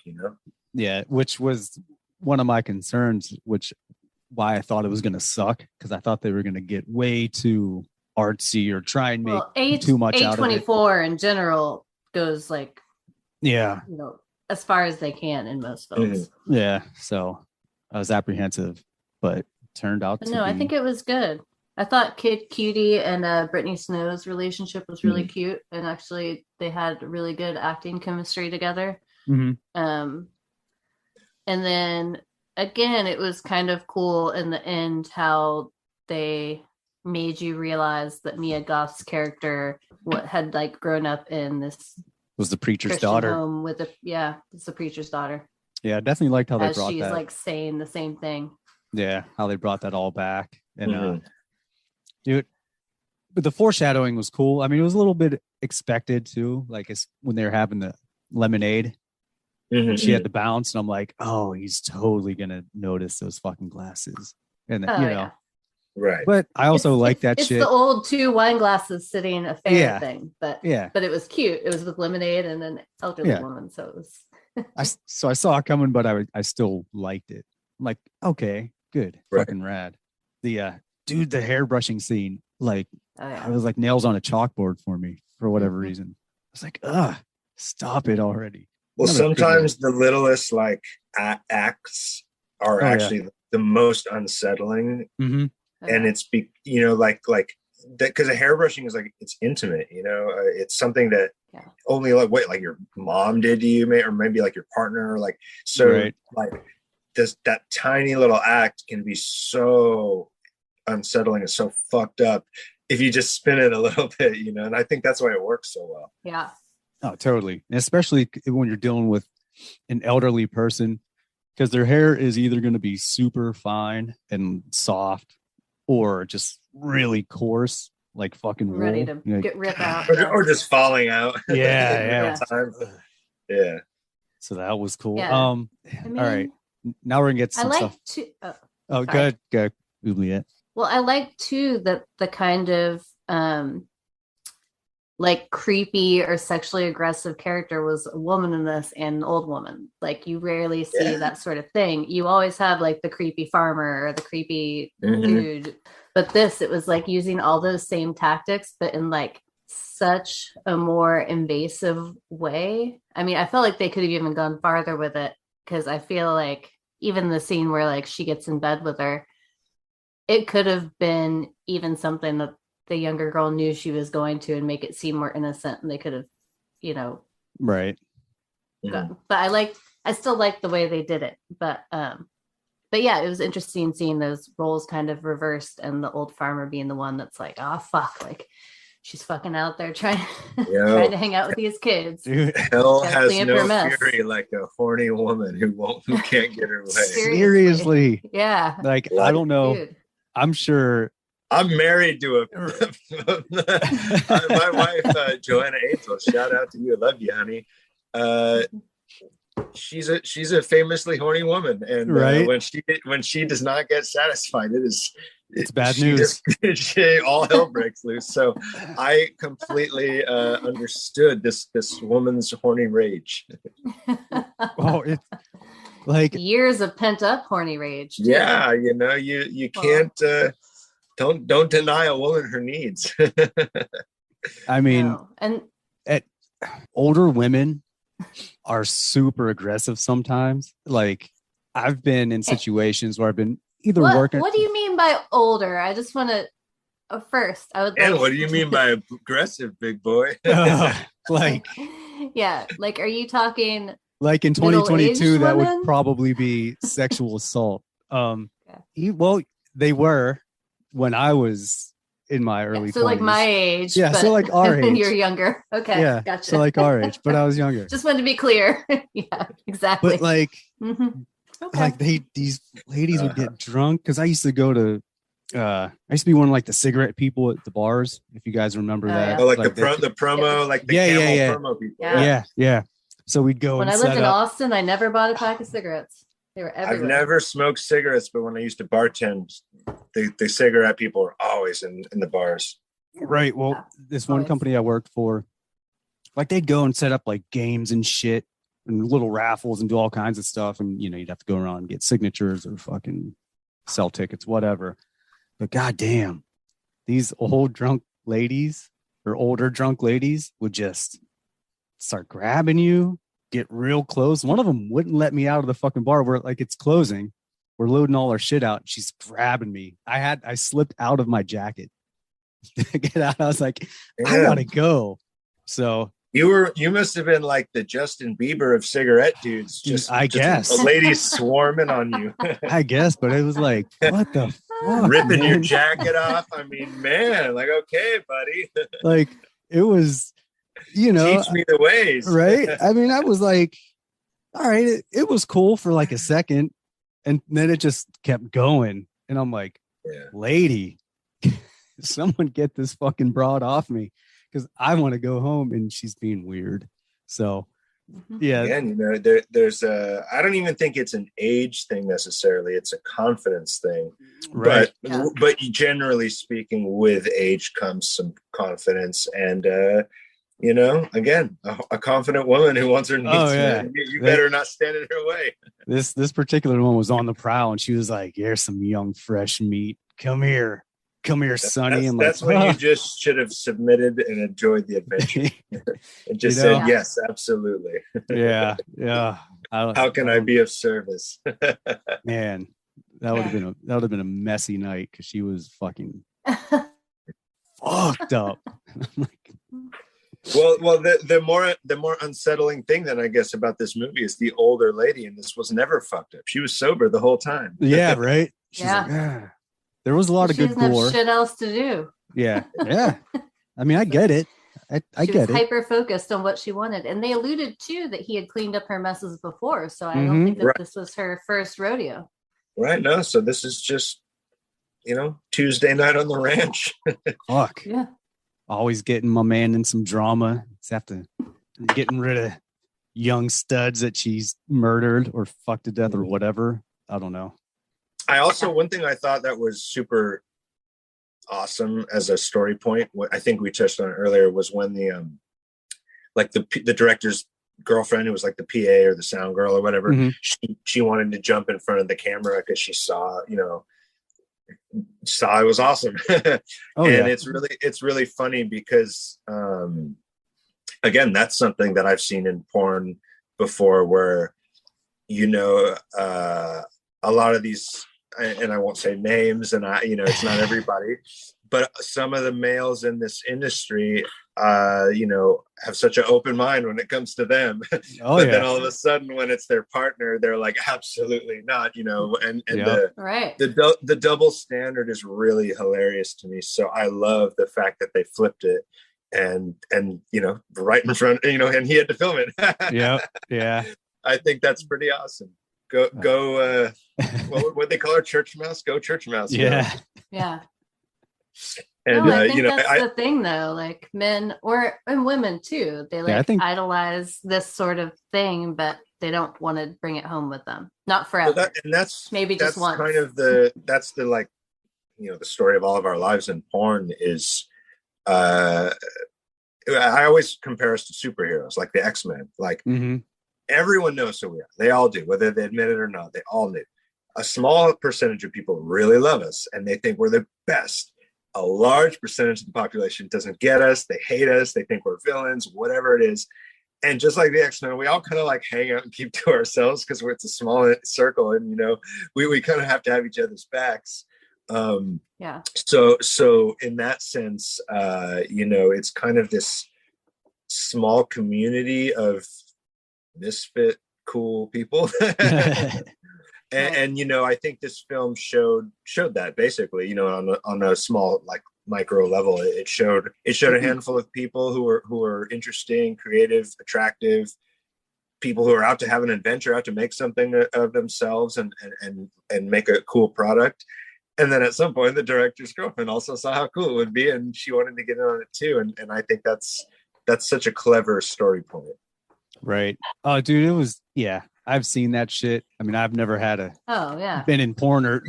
G: Yeah, which was one of my concerns, why I thought it was going to suck, because I thought they were going to get way too artsy or try and make too much out of it.
F: A24 in general goes like,
G: yeah,
F: as far as they can in most films.
G: Yeah, so I was apprehensive, but turned out to be...
F: I think it was good. I thought Kid Cutie and Brittany Snow's relationship was really cute, and actually they had really good acting chemistry together. And then again, it was kind of cool in the end how they made you realize that Mia Goth's character had like grown up in this
G: was the preacher's
F: Christian
G: daughter
F: home with it's the preacher's daughter.
G: Yeah, I definitely liked how they brought
F: she's
G: that.
F: Like saying the same thing.
G: Yeah, how they brought that all back. And dude, but the foreshadowing was cool. I mean, it was a little bit expected too, like it's when they were having the lemonade. She had the bounce, and I'm like, oh, he's totally gonna notice those fucking glasses. And then,
H: right.
G: But I also like that
F: it's
G: shit.
F: It's the old 2 wine glasses sitting affair thing, but but it was cute. It was with lemonade and an elderly woman, so it was.
G: So I saw it coming, but I still liked it. I'm like, okay, good, fucking rad. The dude, the hairbrushing scene, like, I was like nails on a chalkboard for me for whatever reason. I was like, stop it already.
H: Well, sometimes the littlest like acts are actually the most unsettling, and it's like that, because a hairbrushing is like, it's intimate, it's something that only like your mom did to you, or maybe like your partner, like like that tiny little act can be so unsettling and so fucked up if you just spin it a little bit, and I think that's why it works so well.
F: Yeah.
G: Oh, totally. And especially when you're dealing with an elderly person, because their hair is either going to be super fine and soft or just really coarse, like fucking wool.
F: Ready to get ripped out.
H: Or just falling out.
G: Yeah.
H: Yeah.
G: So that was cool.
F: Yeah.
G: All right. Now we're going to get some stuff. Good. Juliet.
F: Well, I like too that the kind of like creepy or sexually aggressive character was a woman in this and an old woman. Like you rarely see that sort of thing. You always have like the creepy farmer or the creepy dude. But it was like using all those same tactics, but in like such a more invasive way. I mean, I felt like they could have even gone farther with it, because I feel like even the scene where like she gets in bed with her, it could have been even something that the younger girl knew she was going to and make it seem more innocent, and they could have,
G: right.
F: But I still like the way they did it. But yeah, it was interesting seeing those roles kind of reversed, and the old farmer being the one that's like, oh fuck, like she's fucking out there trying to hang out with these kids.
H: Dude, hell has no fury like a horny woman who can't get her way.
G: Seriously.
F: Yeah.
G: Like, I don't know.
F: Dude.
G: I'm sure.
H: I'm married to my wife, Joanna Angel. Shout out to you. I love you, honey. She's a famously horny woman, and when she does not get satisfied, it's
G: bad news.
H: All hell breaks loose. So I completely understood this woman's horny rage.
G: Oh, it's like
F: years of pent up horny rage. Too.
H: Yeah, you can't. Don't deny a woman her needs.
G: I mean, and older women are super aggressive sometimes. Like I've been in situations where I've been either working.
F: What do you mean by older? I just want to First, I would
H: And
F: like.
H: what do you mean by aggressive, big boy?
G: Like
F: Yeah, like, are you talking?
G: like in
F: Middle-aged
G: 2022, that
F: women?
G: would probably be sexual assault.
F: Okay.
G: Well, they were when I was in my early
F: Yeah, so
G: 20s.
F: like my age.
G: Yeah, so
F: but
G: like our
F: when
G: age.
F: you're younger. Okay,
G: Yeah,
F: gotcha.
G: so like our age, but I was younger.
F: Just wanted to be clear. Yeah, exactly.
G: But like,
F: Mhm. Okay.
G: like these ladies would get drunk because I used to go to. I used to be one of like the cigarette people at the bars. If you guys remember
F: Oh,
G: that,
F: yeah.
H: Oh, like
G: Like
H: the promo, like the
G: Yeah,
H: camel
G: yeah, yeah.
H: promo people.
F: Yeah.
G: yeah. So we'd go
F: When
G: and
F: I lived
G: set
F: in
G: up.
F: Austin, I never bought a pack of cigarettes. They were everywhere.
H: I've never smoked cigarettes, but when I used to bartend, the cigarette people are always in the bars.
G: Right. Well,
F: Yeah.
G: this one
F: Always.
G: company I worked for, like they'd go and set up like games and shit and little raffles and do all kinds of stuff. And, you'd have to go around and get signatures or fucking sell tickets, whatever. But goddamn, these old drunk ladies or older drunk ladies would just start grabbing you, get real close. One of them wouldn't let me out of the fucking bar where like it's closing. We're loading all our shit out. She's grabbing me. I slipped out of my jacket to get out. I was like, I
H: Yeah.
G: gotta go. So
H: You must have been like the Justin Bieber of cigarette dudes.
G: I guess.
H: the ladies swarming on you,
G: I guess, but it was like, what the fuck,
H: ripping your
G: man?
H: jacket off. I mean, man, like, okay, buddy,
G: Like it was,
H: teach me the ways,
G: right? I mean, I was like, all right, it was cool for like a second, and then it just kept going. And I'm like,
H: Yeah.
G: lady, someone get this fucking broad off me because I want to go home and she's being weird. So yeah,
H: Again, there's I don't even think it's an age thing necessarily. It's a confidence thing.
G: right.
H: But generally speaking, with age comes some confidence, and again, a confident woman who wants her needs
G: Oh, yeah.
H: met, you better not stand in her way.
G: This particular one was on the prowl and she was like, here's some young fresh meat. Come here, Sonny. I'm
H: That's
G: like,
H: when you
G: "Oh."
H: just should have submitted and enjoyed the adventure and just
G: You know?
H: said yes, absolutely.
G: yeah.
H: How can I be of service?
G: Man, that would have been a messy night because she was fucking fucked up. I'm like,
H: Well, the more unsettling thing then I guess about this movie is the older lady, and this was never fucked up. She was sober the whole time.
G: yeah, right. She's
F: Yeah.
G: like, "Ah." There was a lot of
F: She
G: good
F: doesn't have
G: gore.
F: shit else to do.
G: Yeah. I mean, I get it. I
F: She
G: get
F: was
G: it.
F: hyper focused on what she wanted, and they alluded to that he had cleaned up her messes before. So I don't
G: Mhm.
F: think that
H: Right.
F: this was her first rodeo.
H: Right? No, so this is just Tuesday night on the ranch.
G: Fuck.
F: Yeah.
G: Always getting my man in some drama. It's after getting rid of young studs that she's murdered or fucked to death or whatever. I don't know.
H: I also, one thing I thought that was super awesome as a story point, what I think we touched on it earlier, was when the director's girlfriend, who was like the PA or the sound girl or whatever,
G: Mhm.
H: she wanted to jump in front of the camera because she saw it was awesome.
G: Oh,
H: And
G: yeah.
H: it's really funny because again, that's something that I've seen in porn before, where a lot of these, and I won't say names, and it's not everybody, but some of the males in this industry have such an open mind when it comes to them.
G: Oh,
H: But
G: yeah.
H: then all of a sudden when it's their partner, they're like, absolutely not, and
G: Yeah.
F: Right.
H: the double standard is really hilarious to me. So I love the fact that they flipped it and right in front, and he had to film it.
G: Yeah.
H: I think that's pretty awesome. Go what they call her, church mouse. Go church mouse.
G: Yeah.
F: Yeah.
H: And
F: No, I think that's the thing, though. Like men and women too, they
G: I think-
H: idolize
F: idolize this sort of thing, but they don't want to bring it home with them. Not forever.
H: that's
F: Maybe just once.
H: kind of the story of all of our lives in porn is. I always compare us to superheroes, like the X-Men. Like
G: Mhm.
H: everyone knows who we are. They all do, whether they admit it or not. They all do. A small percentage of people really love us, and they think we're the best. A large percentage of the population doesn't get us. They hate us. They think we're villains, whatever it is. And just like the X-Men, we all kind of like hang out and keep to ourselves because it's a small circle, and we kind of have to have each other's backs.
F: Yeah.
H: So in that sense, it's kind of this small community of misfit cool people. And I think this film showed that basically, on a small, like, micro level. It showed a handful of people who are interesting, creative, attractive people who are out to have an adventure, out to make something of themselves and make a cool product. And then at some point, the director's girlfriend also saw how cool it would be, and she wanted to get in on it too. And I think that's such a clever story point.
G: Right. Oh, dude, it was, yeah. I've seen that shit. I mean, I've never had been in porn or,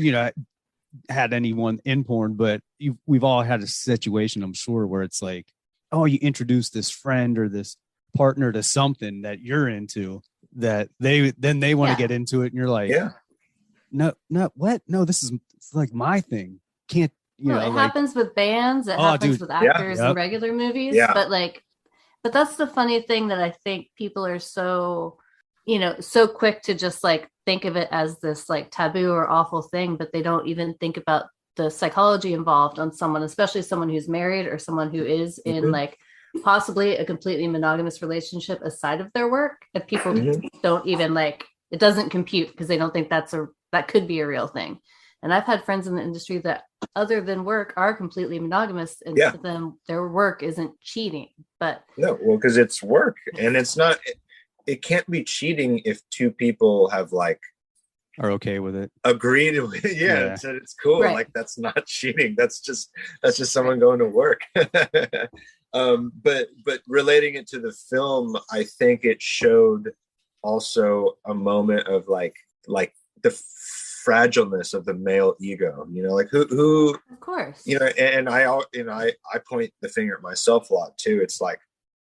G: had anyone in porn, but we've all had a situation, I'm sure, where it's like, oh, you introduce this friend or this partner to something that you're into, that they want to get into it, and you're like, no, what? No, this is like my thing. Can't it
F: happens with bands, it happens with actors in regular movies, but that's the funny thing, that I think people are so quick to just like think of it as this like taboo or awful thing, but they don't even think about the psychology involved on someone, especially someone who's married or someone who is in like possibly a completely monogamous relationship aside of their work. If people don't even like, it doesn't compute because they don't think that could be a real thing. And I've had friends in the industry that, other than work, are completely monogamous, and to them, their work isn't cheating. But
H: no, well, because it's work, and it's not. It can't be cheating if two people have like
G: are okay with it,
H: agreed with it. Said it's cool. Right. Like, that's not cheating. That's just someone going to work. But relating it to the film, I think it showed also a moment of like the fragileness of the male ego, like who
F: of course,
H: and I point the finger at myself a lot too. It's like,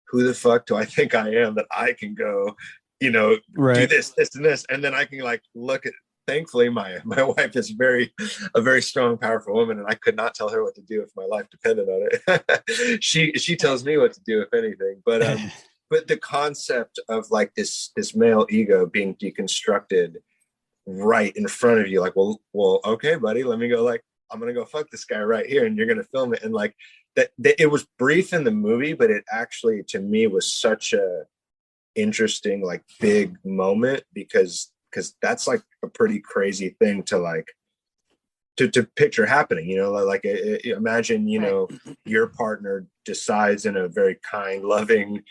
H: who the fuck do I think I am that I can go, do this and this, and then I can like look at. Thankfully, my wife is a very strong, powerful woman, and I could not tell her what to do if my life depended on it. She tells me what to do, if anything. But the concept of like this male ego being deconstructed right in front of you, like, well, okay, buddy, let me go. Like, I'm gonna go fuck this guy right here, and you're gonna film it, and like that. It was brief in the movie, but it actually, to me, was such a interesting, like, big moment because that's like a pretty crazy thing to like to picture happening, like imagine, your partner decides in a very kind, loving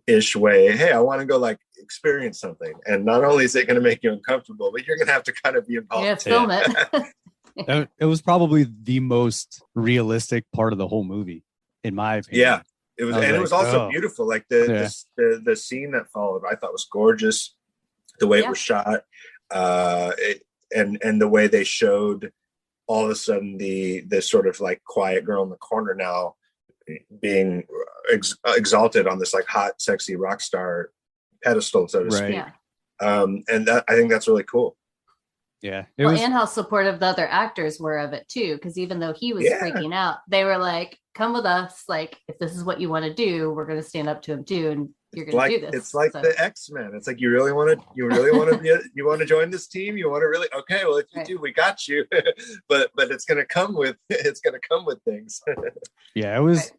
H: ish way, hey, I want to go like experience something, and not only is it going to make you uncomfortable, but you're going to have to kind of be involved.
F: Film it.
G: It was probably the most realistic part of the whole movie, in my opinion.
H: Yeah, it was, and like, it was also beautiful. Like the scene that followed, I thought was gorgeous. The way it was shot, and the way they showed all of a sudden the sort of like quiet girl in the corner now being exalted on this like hot, sexy rock star pedestal, so to speak. And that, I think that's really cool.
G: Yeah.
F: And how supportive the other actors were of it too, because even though he was freaking out, they were like, come with us, like, if this is what you want to do, we're going to stand up to him too, and you're going to do this. It's like
H: the X-Men. It's like, you really want to you want to join this team, you want to really, okay, well, if you do, we got you. but it's going to come with things.
G: Yeah, it was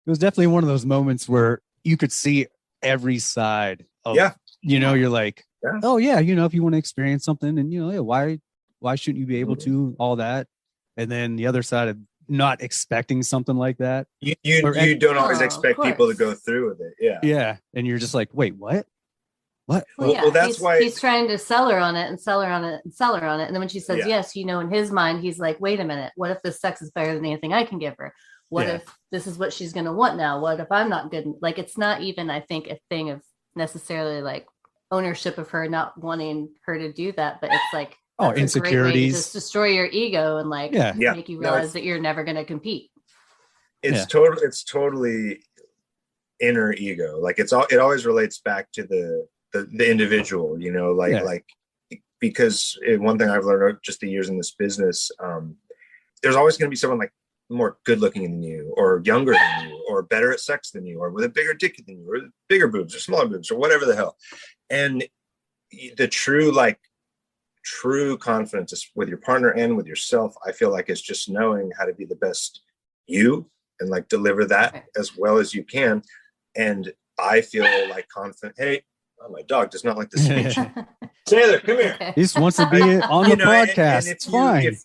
G: definitely one of those moments where you could see every side of, you're like, oh yeah, if you want to experience something, and why shouldn't you be able to, all that. And then the other side of not expecting something like that.
H: You don't always expect people to go through with it.
G: Yeah. And you're just like, wait, what?
F: Well, that's why he's trying to sell her on it and sell her on it and sell her on it. And then when she says yes, in his mind, he's like, wait a minute, what if this sex is better than anything I can give her? What if this is what she's going to want now? What if I'm not good? Like, it's not even, I think, a thing of necessarily like ownership of her not wanting her to do that, but it's like,
G: insecurities,
F: just destroy your ego and like make you realize that you're never going to compete.
H: It's totally inner ego. Like, it always relates back to the individual, like because one thing I've learned just the years in this business, there's always going to be someone like more good looking than you, or younger than you, or better at sex than you, or with a bigger dick than you, or bigger boobs or smaller boobs, or whatever the hell. And the true like true confidence with your partner and with yourself, I feel like, is just knowing how to be the best you and like deliver that as well as you can. And I feel like confident. Hey, my dog does not like the speech. Taylor, come here.
F: Okay.
G: He just wants to be on the podcast. It's fine.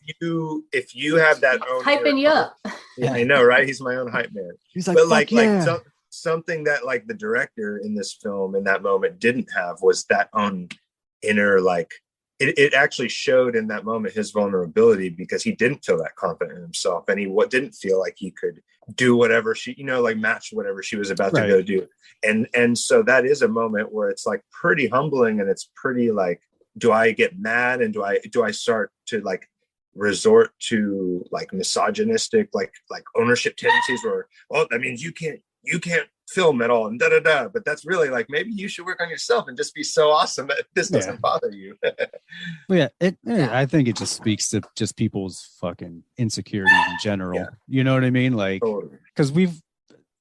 H: If you have that own
F: Hyping you up.
H: Yeah, I know, right? He's my own hype man.
G: He's like,
H: but
G: yeah.
H: Something that like the director in this film in that moment didn't have was that own inner, like it actually showed in that moment his vulnerability, because he didn't feel that confident in himself, and he didn't feel like he could do whatever she, like match whatever she was about to go do. And so that is a moment where it's like pretty humbling, and it's pretty like, do I get mad, and do I start to like resort to like misogynistic like ownership tendencies where, oh, that means you can't film at all and but that's really like, maybe you should work on yourself and just be so awesome that this doesn't bother you.
G: Well, I think it just speaks to just people's fucking insecurities in general. You know what I mean? Like, because we've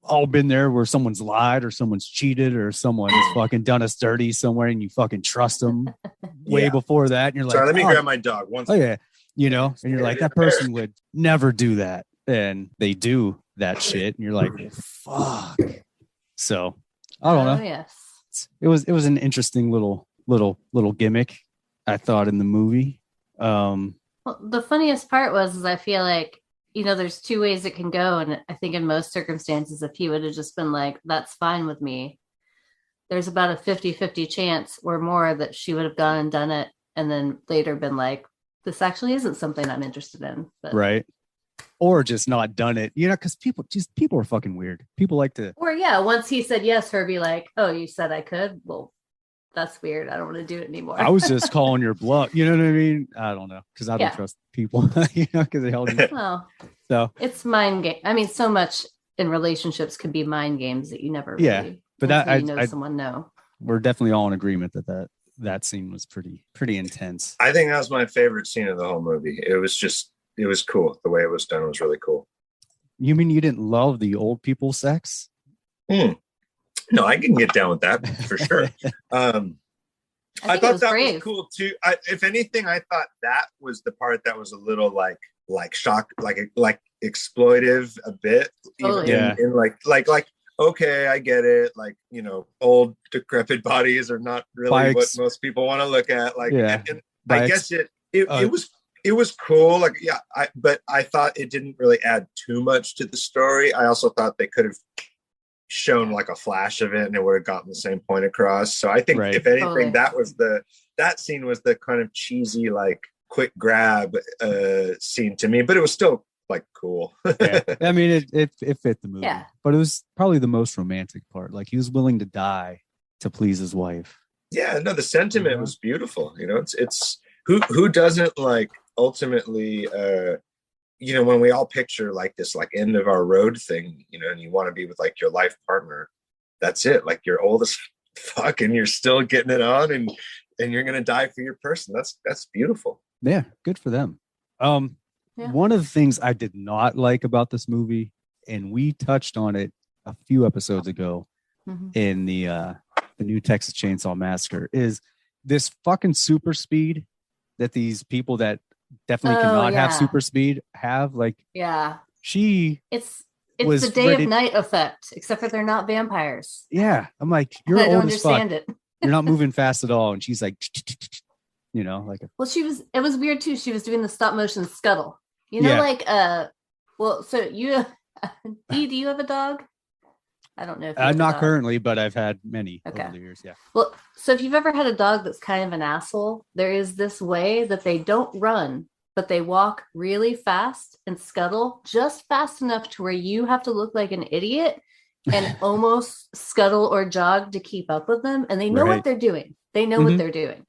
G: all been there where someone's lied or someone's cheated or someone's fucking done us dirty somewhere, and you fucking trust them way before that, and you're like,
H: sorry, let me grab my dog once.
G: Oh yeah, and you're like, that person would never do that, and they do that shit, and you're like, fuck. So I don't know.
F: Yes.
G: It was an interesting little gimmick, I thought, in the movie.
F: Well, the funniest part was I feel like, there's two ways it can go. And I think in most circumstances, if he would have just been like, that's fine with me, there's about a 50-50 chance or more that she would have gone and done it, and then later been like, this actually isn't something I'm interested in. But.
G: Right. Or just not done it, because people are fucking weird. People like to.
F: Or once he said yes, her be like, oh, you said I could? Well, that's weird. I don't want to do it anymore.
G: I was just calling your bluff. You know what I mean? I don't know, because I don't trust people. Because they held me.
F: Well,
G: so
F: it's mind game. I mean, so much in relationships could be mind games that you never really.
G: But that
F: someone know.
G: We're definitely all in agreement that scene was pretty intense.
H: I think that was my favorite scene of the whole movie. It was cool. The way it was done was really cool.
G: You mean you didn't love the old people sex?
H: No, I can get down with that for sure. I thought that was cool too. If anything, I thought that was the part that was a little like shock, like exploitive a bit.
F: Totally.
H: In like, okay, I get it. Like, old decrepit bodies are not really what most people want to look at. Like, and I guess it was cool. Like, but I thought it didn't really add too much to the story. I also thought they could have shown like a flash of it, and it would have gotten the same point across. So I think if anything, that scene was the kind of cheesy, like quick grab scene to me, but it was still like cool.
G: I mean, it fit the movie, but it was probably the most romantic part. Like, he was willing to die to please his wife.
H: Yeah, no, the sentiment was beautiful. It's who doesn't like ultimately, when we all picture like this like end of our road thing, and you want to be with like your life partner, that's it. Like, you're old as fuck and you're still getting it on, and you're gonna die for your person. That's beautiful.
G: Yeah, good for them. One of the things I did not like about this movie, and we touched on it a few episodes ago in the new Texas Chainsaw Massacre, is this fucking super speed that these people that definitely cannot have super speed have. Like, she
F: it's the day of night effect, except that they're not vampires.
G: Yeah, I'm like, you're
F: I
G: old
F: don't
G: as fuck.
F: understand it.
G: You're not moving fast at all, and she's like, like.
F: Well, it was weird too. She was doing the stop motion scuttle. Well, so you, Dee, do you have a dog? I don't know. If
G: not currently, but I've had many over the years. Yeah.
F: Well, so if you've ever had a dog that's kind of an asshole, there is this way that they don't run, but they walk really fast and scuttle just fast enough to where you have to look like an idiot and almost scuttle or jog to keep up with them. And they know what they're doing. They know what they're doing.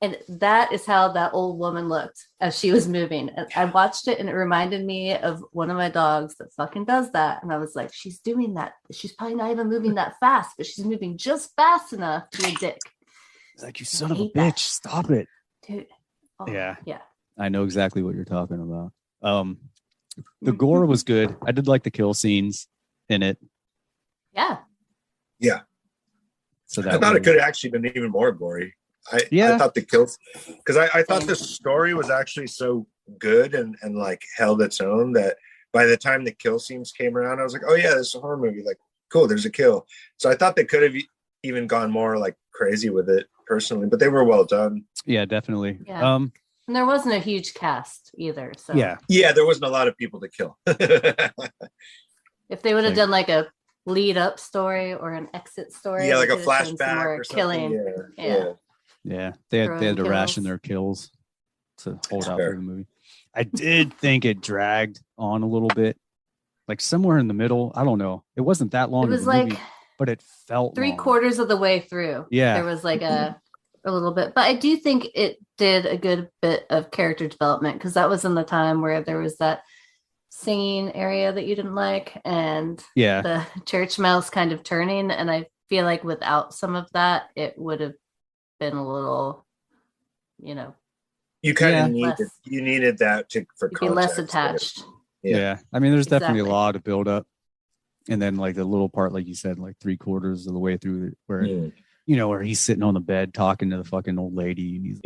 F: And that is how that old woman looked as she was moving. And I watched it, and it reminded me of one of my dogs that fucking does that. And I was like, she's doing that. She's probably not even moving that fast, but she's moving just fast enough to be a dick.
G: It's like, you son of a bitch, stop it.
F: Dude. Oh,
G: yeah. I know exactly what you're talking about. The gore was good. I did like the kill scenes in it.
F: Yeah.
H: Yeah.
G: So that
H: I thought it could have actually been even more gory. I thought the kills, because I thought the story was actually so good and like held its own that by the time the kill scenes came around, I was like, oh yeah, this is a horror movie. Like, cool, there's a kill. So I thought they could have even gone more like crazy with it personally, but they were well done.
G: Yeah, definitely.
F: Yeah. And there wasn't a huge cast either. So
H: yeah, there wasn't a lot of people to kill.
F: If they would have done like a lead up story or an exit story,
H: yeah, like a
F: they could have shown some
H: flashback
F: more
H: or something.
F: killing.
G: Yeah, they had to ration their kills to hold out
H: Fair.
G: for the movie. I did think it dragged on a little bit, like somewhere in the middle. I don't know. It wasn't that long.
F: It was
G: of a
F: like
G: movie, but it felt long.
F: 3/4 of the way through.
G: Yeah.
F: There was like a little bit, but I do think it did a good bit of character development, because that was in the time where there was that singing area that you didn't like, and the church mouse kind of turning. And I feel like without some of that, it would have been a little,
H: you kind of needed that for
F: be less attached.
G: Yeah. I mean, there's definitely a lot of build up, and then like the little part, like you said, like 3/4 of the way through where where he's sitting on the bed talking to the fucking old lady, and he's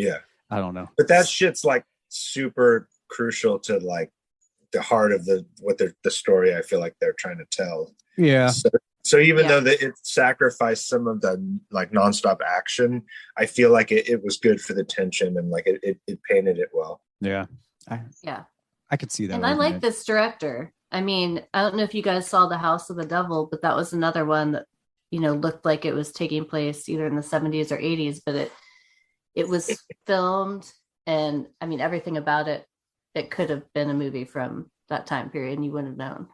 G: I don't know,
H: but that shit's like super crucial to like the heart of the story I feel like they're trying to tell. So even though it sacrificed some of the like nonstop action, I feel like it was good for the tension, and like it painted it well.
G: I could see that.
F: And I like this director. I mean, I don't know if you guys saw The House of the Devil, but that was another one that looked like it was taking place either in the 70s or 80s, but it was filmed, and I mean everything about it could have been a movie from that time period, and you wouldn't have known.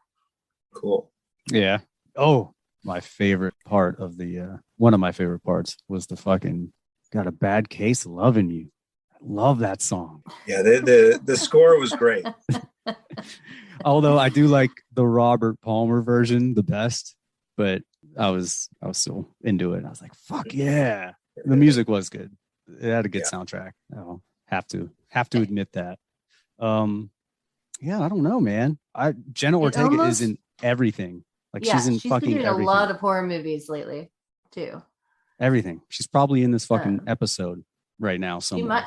H: Cool.
G: Yeah. Oh, my favorite part of the one of my favorite parts was the fucking "Got a Bad Case of Loving You." I love that song.
H: Yeah, the score was great.
G: Although I do like the Robert Palmer version the best, but I was so into it. I was like, fuck yeah. The music was good. It had a good soundtrack. I'll have to admit that. I don't know, man. Jenna Ortega is in everything. Like she's in fucking
F: been doing
G: everything.
F: A lot of horror movies lately too.
G: Everything. She's probably in this fucking episode right now somewhere.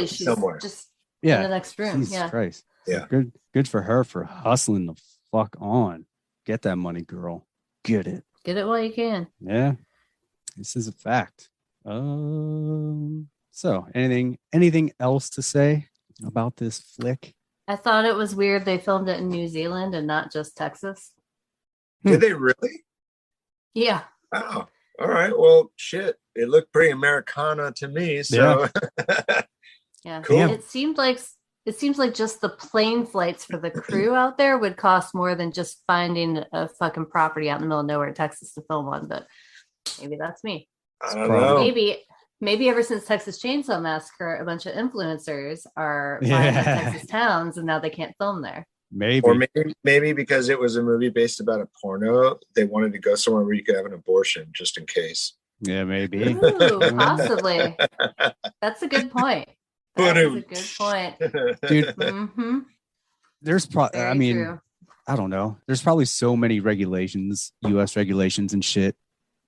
F: She's
H: somewhere.
F: Just in the next room.
G: Jesus Christ.
H: Yeah.
G: Good for her for hustling the fuck on. Get that money, girl. Get it.
F: Get it while you can.
G: Yeah. This is a fact. So anything else to say about this flick?
F: I thought it was weird they filmed it in New Zealand and not just Texas.
H: Did they really?
F: Yeah.
H: Oh, all right. Well, shit. It looked pretty Americana to me. So
F: yeah.
H: Cool.
F: It seems like just the plane flights for the crew out there would cost more than just finding a fucking property out in the middle of nowhere in Texas to film one. But maybe that's me.
H: I don't know.
F: Maybe ever since Texas Chainsaw Massacre, a bunch of influencers are buying the Texas towns, and now they can't film there.
G: Maybe.
H: Or maybe because it was a movie based about a porno, they wanted to go somewhere where you could have an abortion just in case.
G: Yeah, maybe.
F: Ooh, possibly. That's a good point. That is a good point.
G: Dude,
F: Mm-hmm.
G: there's probably,
F: True.
G: I don't know. There's probably so many regulations, US regulations and shit,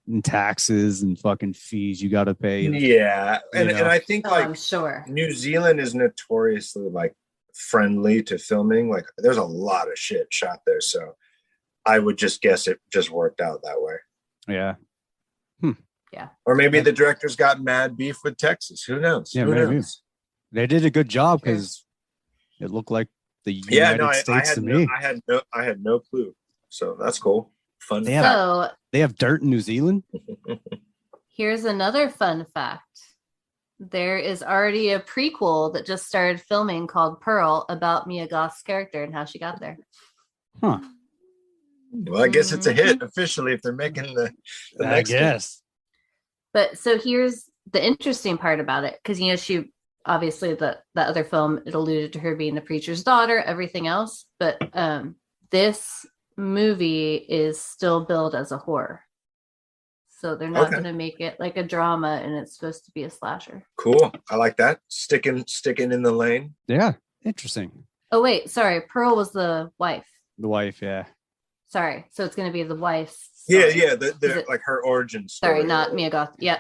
G: and taxes and fucking fees you got to pay.
H: Yeah. And I think
F: I'm sure
H: New Zealand is notoriously like friendly to filming. Like there's a lot of shit shot there. So I would just guess it just worked out that way.
G: Yeah.
F: Yeah.
H: Or maybe the director's got mad beef with Texas. Who knows?
G: Yeah,
H: Who
G: maybe.
H: knows?
G: They did a good job because it looked like the United States to me.
H: I had no clue. So that's cool. Fun.
G: They have dirt in New Zealand.
F: Here's another fun fact. There is already a prequel that just started filming called Pearl about Mia Goth's character and how she got there.
G: Huh.
H: Well, I guess it's a hit officially if they're making the next
G: I guess.
F: But so here's the interesting part about it, because she obviously the other film, it alluded to her being the preacher's daughter, everything else, but this movie is still billed as a horror, so they're not going to make it like a drama, and it's supposed to be a slasher.
H: Cool. I like that. Sticking in the lane.
G: Yeah, interesting.
F: Oh wait, sorry, Pearl was the wife.
G: The wife, yeah.
F: Sorry, so it's going to be the wife's story.
H: Yeah. The like her origin story.
F: Sorry, not Mia Goth. Yeah.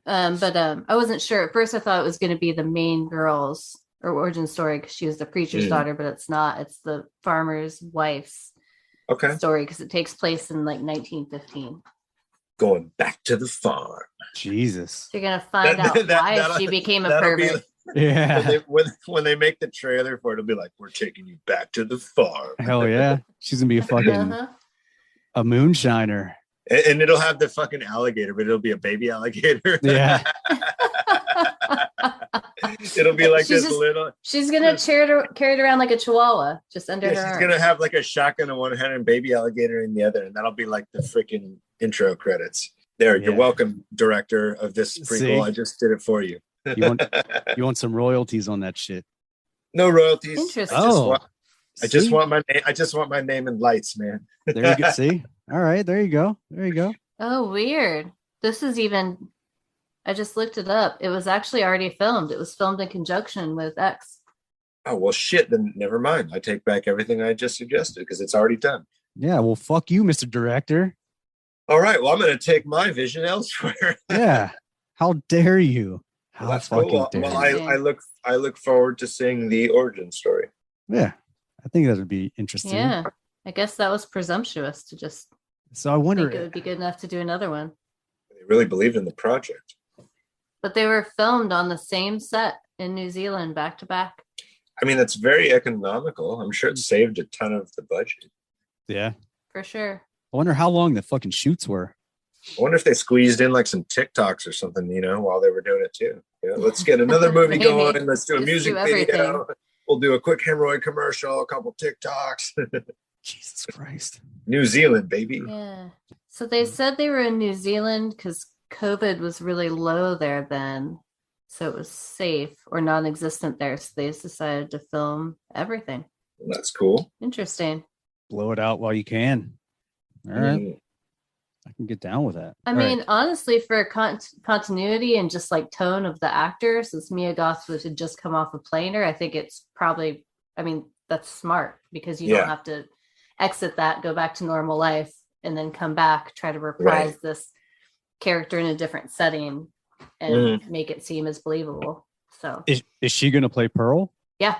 F: But I wasn't sure. At first, I thought it was going to be the main girl's or origin story because she was the preacher's daughter, but it's not. It's the farmer's wife's story because it takes place in like 1915.
H: Going back to the farm.
G: Jesus.
F: So you're gonna find out why she became a pervert.
G: Yeah.
H: When they make the trailer for it, it'll be like, "We're taking you back to the farm."
G: Hell yeah. She's gonna be a fucking a moonshiner.
H: And it'll have the fucking alligator, but it'll be a baby alligator.
G: Yeah.
H: It'll be like
F: She's
H: this little.
F: She's gonna carry it around like a chihuahua, just under her
H: She's
F: arm.
H: gonna have like a shotgun in one hand and baby alligator in the other, and that'll be like the freaking intro credits. There, you're welcome, director of this prequel.
G: See?
H: I just did it for you.
G: You want some royalties on that shit?
H: No royalties.
F: Interesting.
H: I just want my name. I just want my name in lights, man.
G: There you go. See? All right, there you go. There you go.
F: Oh, weird. This is even. I just looked it up. It was actually already filmed. It was filmed in conjunction with X.
H: Oh well, shit. Then never mind. I take back everything I just suggested because it's already done.
G: Yeah. Well, fuck you, Mr. Director.
H: All right. Well, I'm going to take my vision elsewhere.
G: Yeah. How dare you? How
H: That's
G: fucking
H: cool.
G: dare
H: Well,
G: you?
H: I look forward to seeing the origin story.
G: Yeah. I think that would be interesting.
F: Yeah. I guess that was presumptuous to just
G: So I wonder
F: think it would be good enough to do another one.
H: They really believed in the project.
F: But they were filmed on the same set in New Zealand back to back.
H: I mean, that's very economical. I'm sure it saved a ton of the budget.
G: Yeah.
F: For sure.
G: I wonder how long the fucking shoots were.
H: I wonder if they squeezed in like some TikToks or something, while they were doing it too. Let's get another movie going. Let's do a
F: Just
H: music
F: do
H: video.
F: everything.
H: We'll do a quick hemorrhoid commercial, a couple TikToks.
G: Jesus Christ.
H: New Zealand, baby.
F: Yeah. So they said they were in New Zealand because COVID was really low there then. So it was safe or non-existent there. So they just decided to film everything.
H: That's cool.
F: Interesting.
G: Blow it out while you can. All right. I can get down with that.
F: I
G: All
F: mean,
G: right.
F: honestly, for continuity and just like tone of the actor, since Mia Goth had just come off of playing her, I think it's probably, that's smart because you don't have to exit that, go back to normal life, and then come back, try to reprise this character in a different setting and make it seem as believable. So
G: Is she going to play Pearl?
F: Yeah.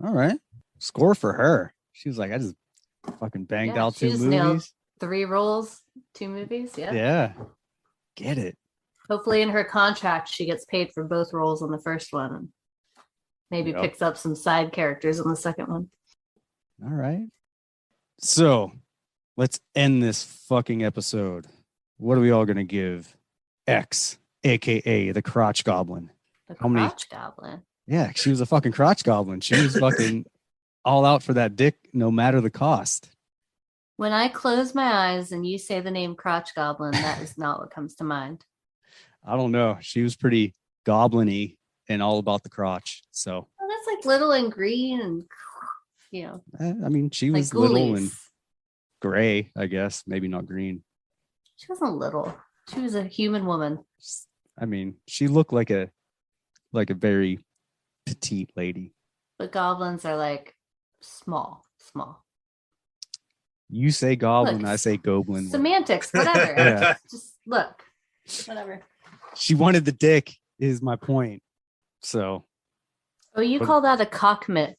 G: All right. Score for her. She was like, I just fucking banged out
F: she
G: 2
F: just
G: movies.
F: nailed 3 roles, 2 movies.
G: Yeah. Get it.
F: Hopefully in her contract, she gets paid for both roles on the first one and maybe picks up some side characters on the second one.
G: All right. So let's end this fucking episode. What are we all going to give X, aka the crotch goblin?
F: The
G: How many-
F: crotch goblin.
G: Yeah, she was a fucking crotch goblin. She was fucking all out for that dick, no matter the cost.
F: When I close my eyes and you say the name crotch goblin, that is not what comes to mind.
G: I don't know. She was pretty goblin-y and all about the crotch. So,
F: Oh, that's like little and green and,
G: I mean, she
F: like
G: was little
F: ghoulies.
G: and gray, I guess. Maybe not green.
F: She wasn't little. She was a human woman.
G: I mean, she looked like a very petite lady.
F: But goblins are like small.
G: You say goblin,
F: Look,
G: I say goblin.
F: Semantics, whatever.
G: Yeah.
F: Just look. Whatever.
G: She wanted the dick, is my point. So,
F: Oh, you call that a cockmit.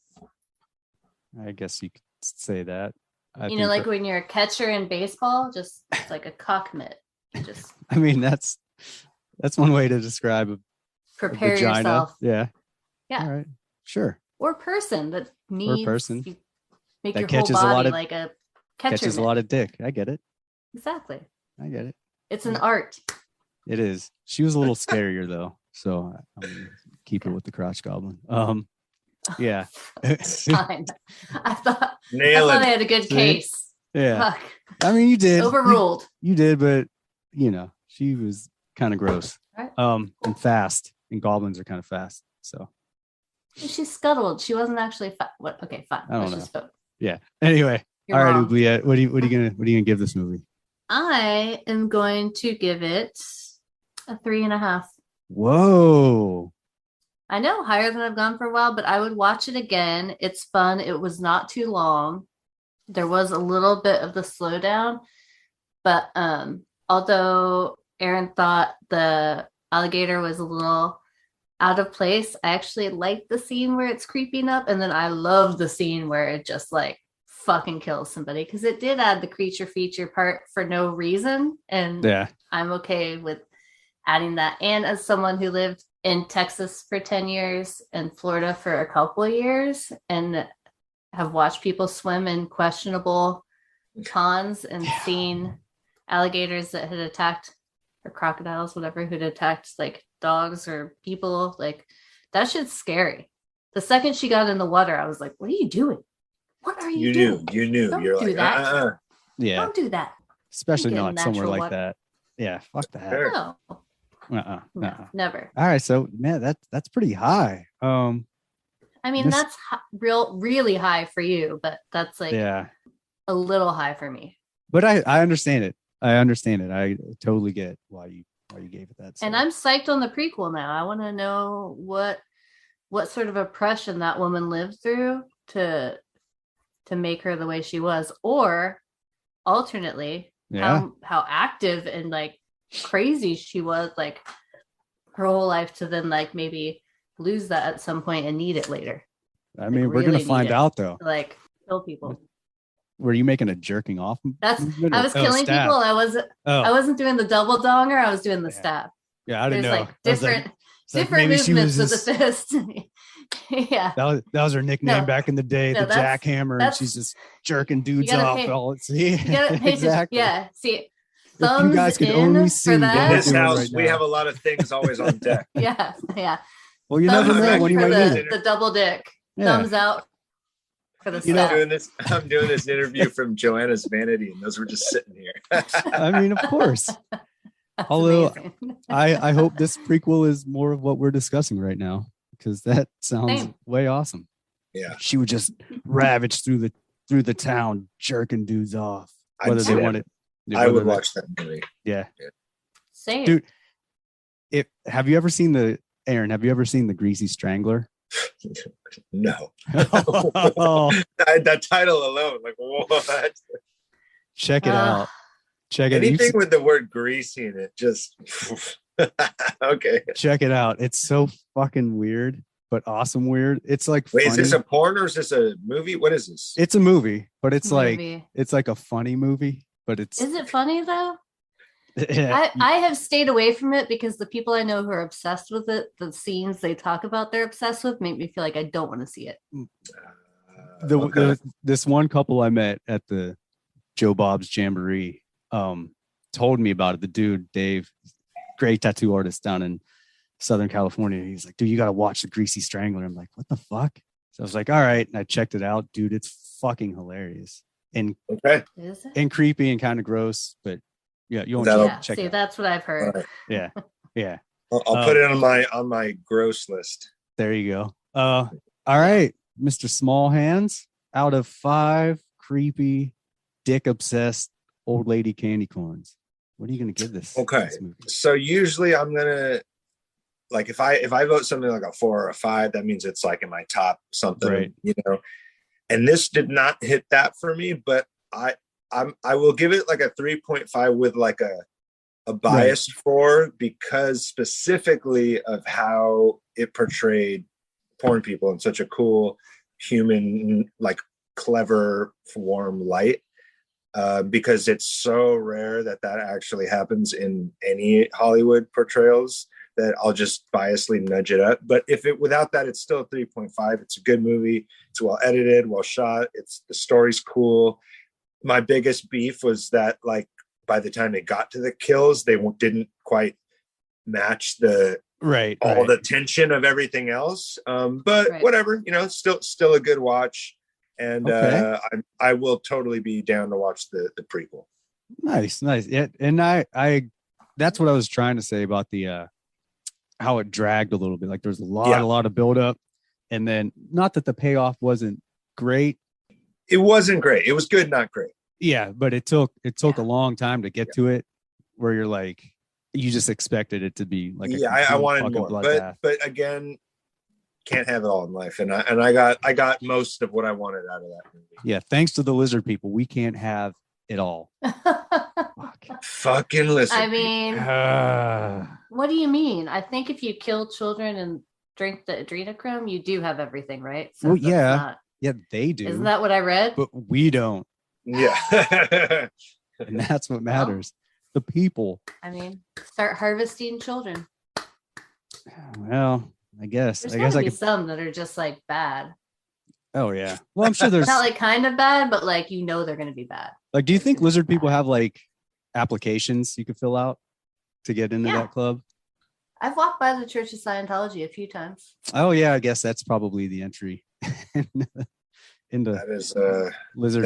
G: I guess you could say that. I
F: You know,
G: think
F: like
G: that-
F: when you're a catcher in baseball, just it's like a cockmit. You just
G: I mean, that's one way to describe a
F: prepare
G: vagina.
F: yourself.
G: Yeah.
F: Yeah.
G: All right. Sure.
F: Or person that needs
G: person
F: you make
G: that
F: your whole
G: catches a
F: body
G: lot of-
F: like a catcher
G: Catches a
F: mitt.
G: lot of dick. I get it.
F: Exactly.
G: I get it.
F: It's an art.
G: It is. She was a little scarier though. So I'm gonna keep it with the crotch goblin. Yeah.
F: Fine. I thought
H: Nail
F: I
H: it.
F: had a good
G: See?
F: case.
G: Yeah.
F: Fuck.
G: I mean, you did.
F: Overruled.
G: You did, but she was kind of gross.
F: Right.
G: And fast. And goblins are kind of fast. So
F: She scuttled. She wasn't actually what? Okay, fine.
G: I don't
F: Let's
G: know.
F: just vote.
G: yeah. Anyway.
F: You're
G: All right,
F: wrong.
G: Oubliette. What are you gonna give this movie?
F: I am going to give it a 3.5.
G: Whoa.
F: I know, higher than I've gone for a while, but I would watch it again. It's fun. It was not too long. There was a little bit of the slowdown, but although Aaron thought the alligator was a little out of place. I actually liked the scene where it's creeping up, and then I love the scene where it just like fucking kills somebody, because it did add the creature feature part for no reason, and
G: Yeah.
F: I'm okay with adding that. And as someone who lived in Texas for 10 years and Florida for a couple of years and have watched people swim in questionable ponds and seen alligators that had attacked, or crocodiles, whatever, who'd attacked like dogs or people, like that shit's scary. The second she got in the water, I was like, what are you doing? What are you doing?
H: You knew.
F: Don't
H: You're
F: do
H: like,
F: that.
G: Yeah.
F: Don't do that.
G: Especially
F: Get
G: not somewhere
F: natural
G: like
F: water.
G: that. Yeah. Fuck that.
H: Fair.
F: No,
G: No.
F: never.
G: All right. So man, that's pretty high.
F: I mean,
G: This-
F: that's really high for you, but that's like
G: yeah.
F: a little high for me.
G: But I understand it. I totally get why you gave it that.
F: And
G: score.
F: I'm psyched on the prequel now. I want to know what sort of oppression that woman lived through to make her the way she was, or alternately,
G: Yeah.
F: how active and like crazy she was, like her whole life, to then like maybe lose that at some point and need it later,
G: I mean, we're
F: really
G: gonna
F: need
G: find
F: it.
G: out though.
F: to, like kill people.
G: Were you making a jerking off?
F: That's
G: movement
F: I
G: or-
F: was
G: oh,
F: killing
G: stab.
F: people. I wasn't doing the double donger. I was doing the
G: Yeah.
F: stab.
G: Yeah, I didn't
F: There's
G: know.
F: like
G: I was
F: different
G: it's like
F: different
G: maybe she
F: movements
G: was
F: with the
G: just-
F: fist. Yeah.
G: that was her nickname
F: No.
G: back in the day,
F: No,
G: the
F: that's-
G: jackhammer, and
F: that's-
G: she's just jerking dudes
F: gotta
G: off.
F: pay-
G: All see,
F: You gotta pay
G: exactly.
F: Yeah. See,
G: If you
F: thumbs
G: guys could
F: in
G: only see
F: for
G: what
H: In
F: that.
G: we're
H: this
G: doing
H: house,
G: right
H: we
G: now.
H: have a lot of things always on deck.
F: Yeah. Yeah.
G: Well, you
F: Thumbs
G: never know
F: in
G: when you
F: for
G: might need it.
F: the double dick.
G: Yeah.
F: Thumbs out for the
G: You know-
F: stab.
H: I'm doing this interview from Joanna's Vanity, and those were just sitting here.
G: I mean, of course.
F: That's
G: Although
F: amazing.
G: I hope this prequel is more of what we're discussing right now, because that sounds
F: Same.
G: way awesome.
H: Yeah.
G: She would just ravage through the town, jerking dudes off,
H: I'd
G: whether
H: see
G: they
H: that.
G: wanted.
H: I would watch that movie.
G: Yeah.
F: Same.
G: Dude, have you ever seen the Greasy Strangler?
H: No.
G: Oh,
H: That title alone, like what?
G: check it out. Check it.
H: Anything with the word greasy in it, just okay.
G: Check it out. It's so fucking weird, but awesome weird. It's like
H: Wait, is
G: funny.
H: this a porn or is this a movie? What is this?
G: It's a movie, but it's
F: Movie.
G: like it's like a funny movie, but it's
F: Is it funny though?
G: yeah,
F: I have stayed away from it because the people I know who are obsessed with it, the scenes they talk about they're obsessed with, make me feel like I don't want to see it.
G: this one couple I met at the Joe Bob's Jamboree told me about it. The dude, Dave, great tattoo artist down in Southern California. He's like, dude, you got to watch the Greasy Strangler. I'm like, what the fuck? So I was like, all right. And I checked it out. Dude, it's fucking hilarious and
H: Okay.
F: Is it?
G: and creepy and kind of gross. But yeah, you want
H: That'll-
F: Yeah,
G: check
F: see,
G: it out.
F: that's what I've heard.
H: All right.
G: Yeah. Yeah.
H: I'll put it on my gross list.
G: There you go. All right, Mr. Small Hands, out of 5 creepy, dick obsessed old lady candy corns, what are you gonna give this?
H: Okay.
G: this movie?
H: So usually I'm gonna like if I vote something like a 4 or a 5, that means it's like in my top something,
G: Right.
H: you know. And this did not hit that for me, but I will give it like a 3.5 with like a bias for, because specifically of how it portrayed porn people in such a cool, human, like clever, warm light. Because it's so rare that actually happens in any Hollywood portrayals, that I'll just biasly nudge it up. But without that, it's still a 3.5. It's a good movie. It's well edited, well shot. The story's cool. My biggest beef was that, like, by the time they got to the kills, they didn't quite match
G: Right.
H: all
G: right.
H: the tension of everything else. But
F: Right.
H: whatever, still a good watch. And
G: Okay.
H: I will totally be down to watch the prequel.
G: Nice. Yeah, and I that's what I was trying to say about the how it dragged a little bit. Like there's a lot of build up, and then not that the payoff wasn't great.
H: It wasn't great. It was good, not great.
G: Yeah, but it took
F: Yeah.
G: a long time to get to it, where you're like, you just expected it to be like
H: I
G: complete
H: wanted
G: fucking
H: more,
G: bloodbath.
H: but again, can't have it all in life. And I got most of what I wanted out of that movie.
G: Yeah, thanks to the lizard people, we can't have it all. Fuck.
H: Fucking listen.
F: I mean, What do you mean? I think if you kill children and drink the adrenochrome, you do have everything, right? So
G: Well,
F: that's
G: yeah.
F: not-
G: Yeah, they do.
F: Isn't that what I read?
G: But we don't.
H: Yeah.
G: And that's what matters. The people.
F: I mean, start harvesting children.
G: Well, I guess.
F: There's
G: I guess
F: gotta
G: I
F: be
G: could.
F: some that are just like bad.
G: Oh yeah. Well, I'm sure there's
F: Not like kind of bad, but like they're gonna be bad.
G: like. Do you think lizard people have like applications you could fill out to get into
F: Yeah.
G: that club?
F: I've walked by the Church of Scientology a few times.
G: Oh yeah, I guess that's probably the entry into
H: That is
G: lizard.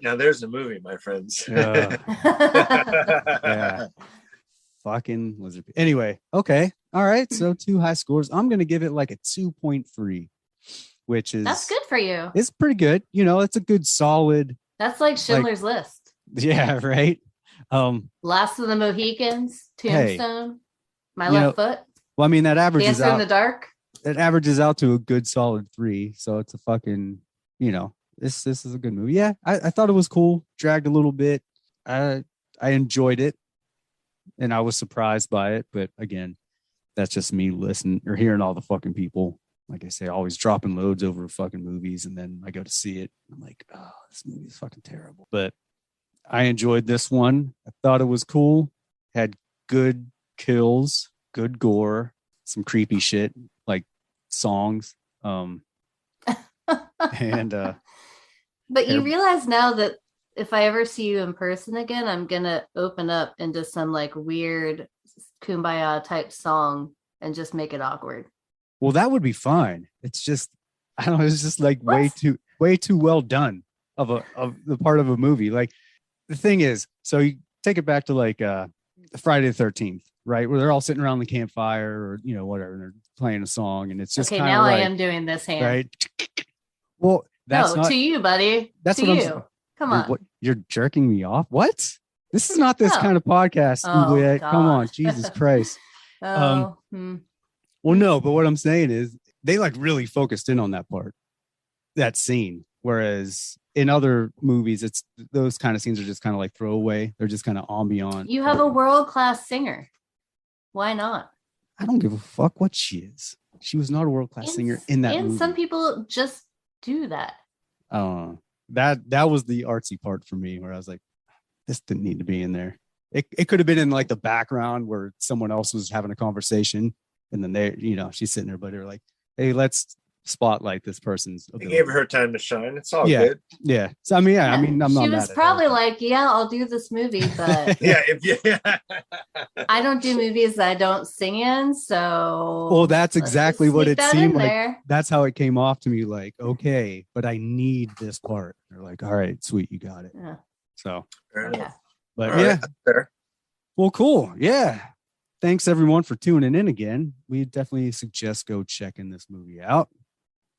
H: now there's a movie, my friends.
G: Yeah. Fucking lizard. Anyway, okay. All right. So 2 high scores. I'm gonna give it like a 2.3, which is
F: That's good for you.
G: It's pretty good. You know, it's a good solid.
F: That's like Schindler's List.
G: Yeah, right.
F: Last of the Mohicans,
G: Hey,
F: Tombstone, My
G: you
F: Left
G: know,
F: Foot,
G: Well, I mean that averages
F: Dancer in the
G: out.
F: Dark.
G: It averages out to a good solid 3. So it's a fucking, you know, this is a good movie. Yeah, I thought it was cool. Dragged a little bit. I enjoyed it, and I was surprised by it. But again, that's just me listening or hearing all the fucking people, like I say, always dropping loads over fucking movies, and then I go to see it. I'm like, oh, this movie is fucking terrible. But I enjoyed this one. I thought it was cool. Had good kills, good gore, some creepy shit like songs. And
F: But you
G: Hair-
F: realize now that if I ever see you in person again, I'm gonna open up into some like weird kumbaya type song and just make it awkward.
G: well, that would be fine. It's just I don't know. It's just like
F: What?
G: way too well done of the part of a movie. Like the thing is, so you take it back to like Friday the 13th, right? Where they're all sitting around the campfire or you know whatever, and they're playing a song, and it's just
F: Okay,
G: kind
F: now
G: of
F: I
G: like,
F: am doing this hand.
G: right. Well, that's
F: no,
G: not
F: to you, buddy.
G: that's
F: to
G: what I'm
F: you.
G: saying.
F: Come on.
G: What, you're jerking me off? What? This is not this
F: Oh.
G: kind of podcast.
F: Oh,
G: Juliet. Come on,
F: God.
G: Jesus Christ.
F: Oh,
G: Well, no, but what I'm saying is they like really focused in on that part, that scene. Whereas in other movies, it's those kind of scenes are just kind of like throwaway. They're just kind of ambient.
F: You have a world-class singer. Why not?
G: I don't give a fuck what she is. She was not a world class singer in that
F: and
G: movie.
F: some people just do that.
G: That was the artsy part for me, where I was like, this didn't need to be in there. It could have been in like the background where someone else was having a conversation, and then they, you know, she's sitting there, but they're like, hey, let's spotlight this person's
H: They
G: ability.
H: gave her time to shine. It's all
G: Yeah.
H: good.
G: Yeah. So I mean, yeah, I mean, I'm not
F: She
G: mad
F: was
G: at
F: probably
G: her.
F: like, yeah, I'll do this movie, but
H: Yeah,
F: I don't do movies that I don't sing in. So
G: Well, that's
F: let's just
G: exactly what
F: sneak
G: it
F: that
G: seemed
F: in
G: like.
F: there.
G: That's how it came off to me. Like, okay, but I need this part. They're like, all right, sweet, you got it.
F: Yeah.
G: So,
H: Fair
F: Yeah.
H: enough.
G: but
H: All right,
G: yeah,
H: that's fair.
G: well, cool. Yeah. Thanks everyone for tuning in again. We definitely suggest go checking this movie out.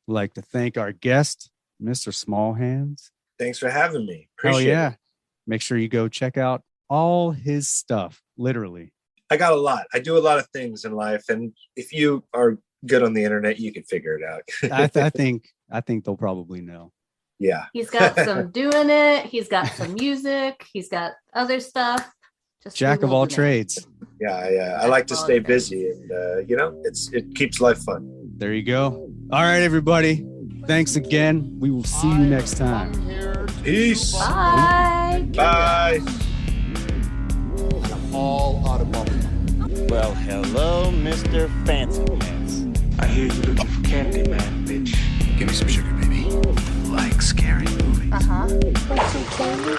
G: We'd like to thank our guest, Mr. Smallhands.
H: Thanks for having me.
G: Hell
H: Appreciate
G: yeah.
H: it.
G: Make sure you go check out all his stuff, literally.
H: I got a lot. I do a lot of things in life, and if you are good on the internet, you can figure it out.
G: I think they'll probably know.
H: Yeah.
F: He's got some doing it. He's got some music. He's got other stuff. Just
G: Jack of all
F: Googling it.
G: trades.
H: Yeah. I like to stay busy, and it keeps life fun.
G: There you go. All right, everybody. Thanks again. We will see you next time.
B: I'm here to
H: Peace.
F: Bye.
H: Bye.
B: all out of bubblegum.
C: Well, hello, Mr. Fancy Pants.
D: I hear you looking for candy, man, bitch.
E: Give me some sugar, baby. Like scary movies.
F: Uh-huh.
A: Want some candy?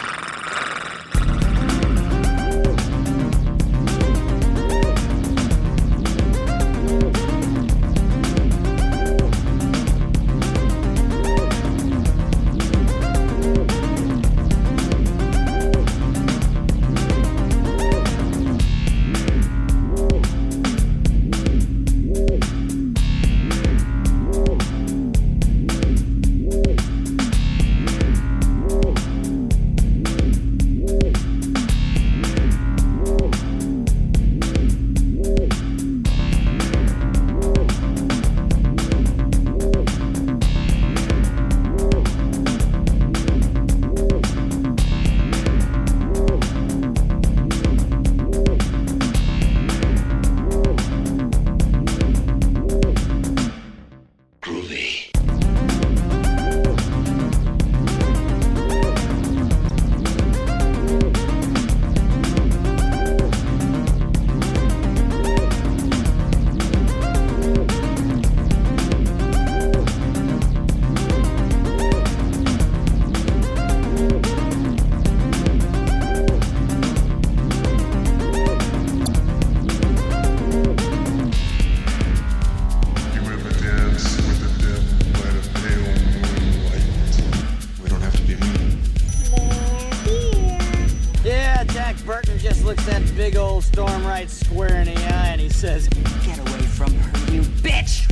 I: Burton just looks that big old Storm right square in the eye and he says, "Get away from her, you bitch!"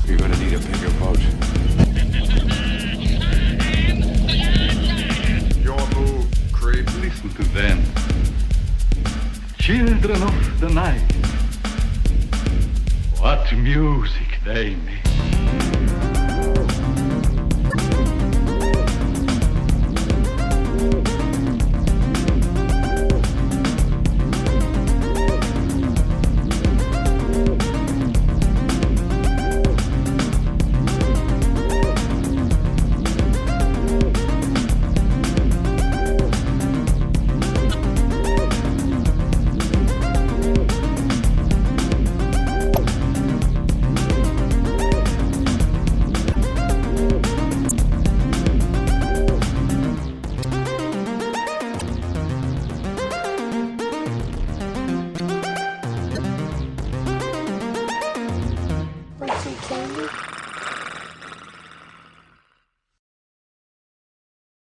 E: You're gonna need a bigger boat.
B: Your move, creep.
J: Listen to them. Children of the night. What music they make.
A: Want some candy?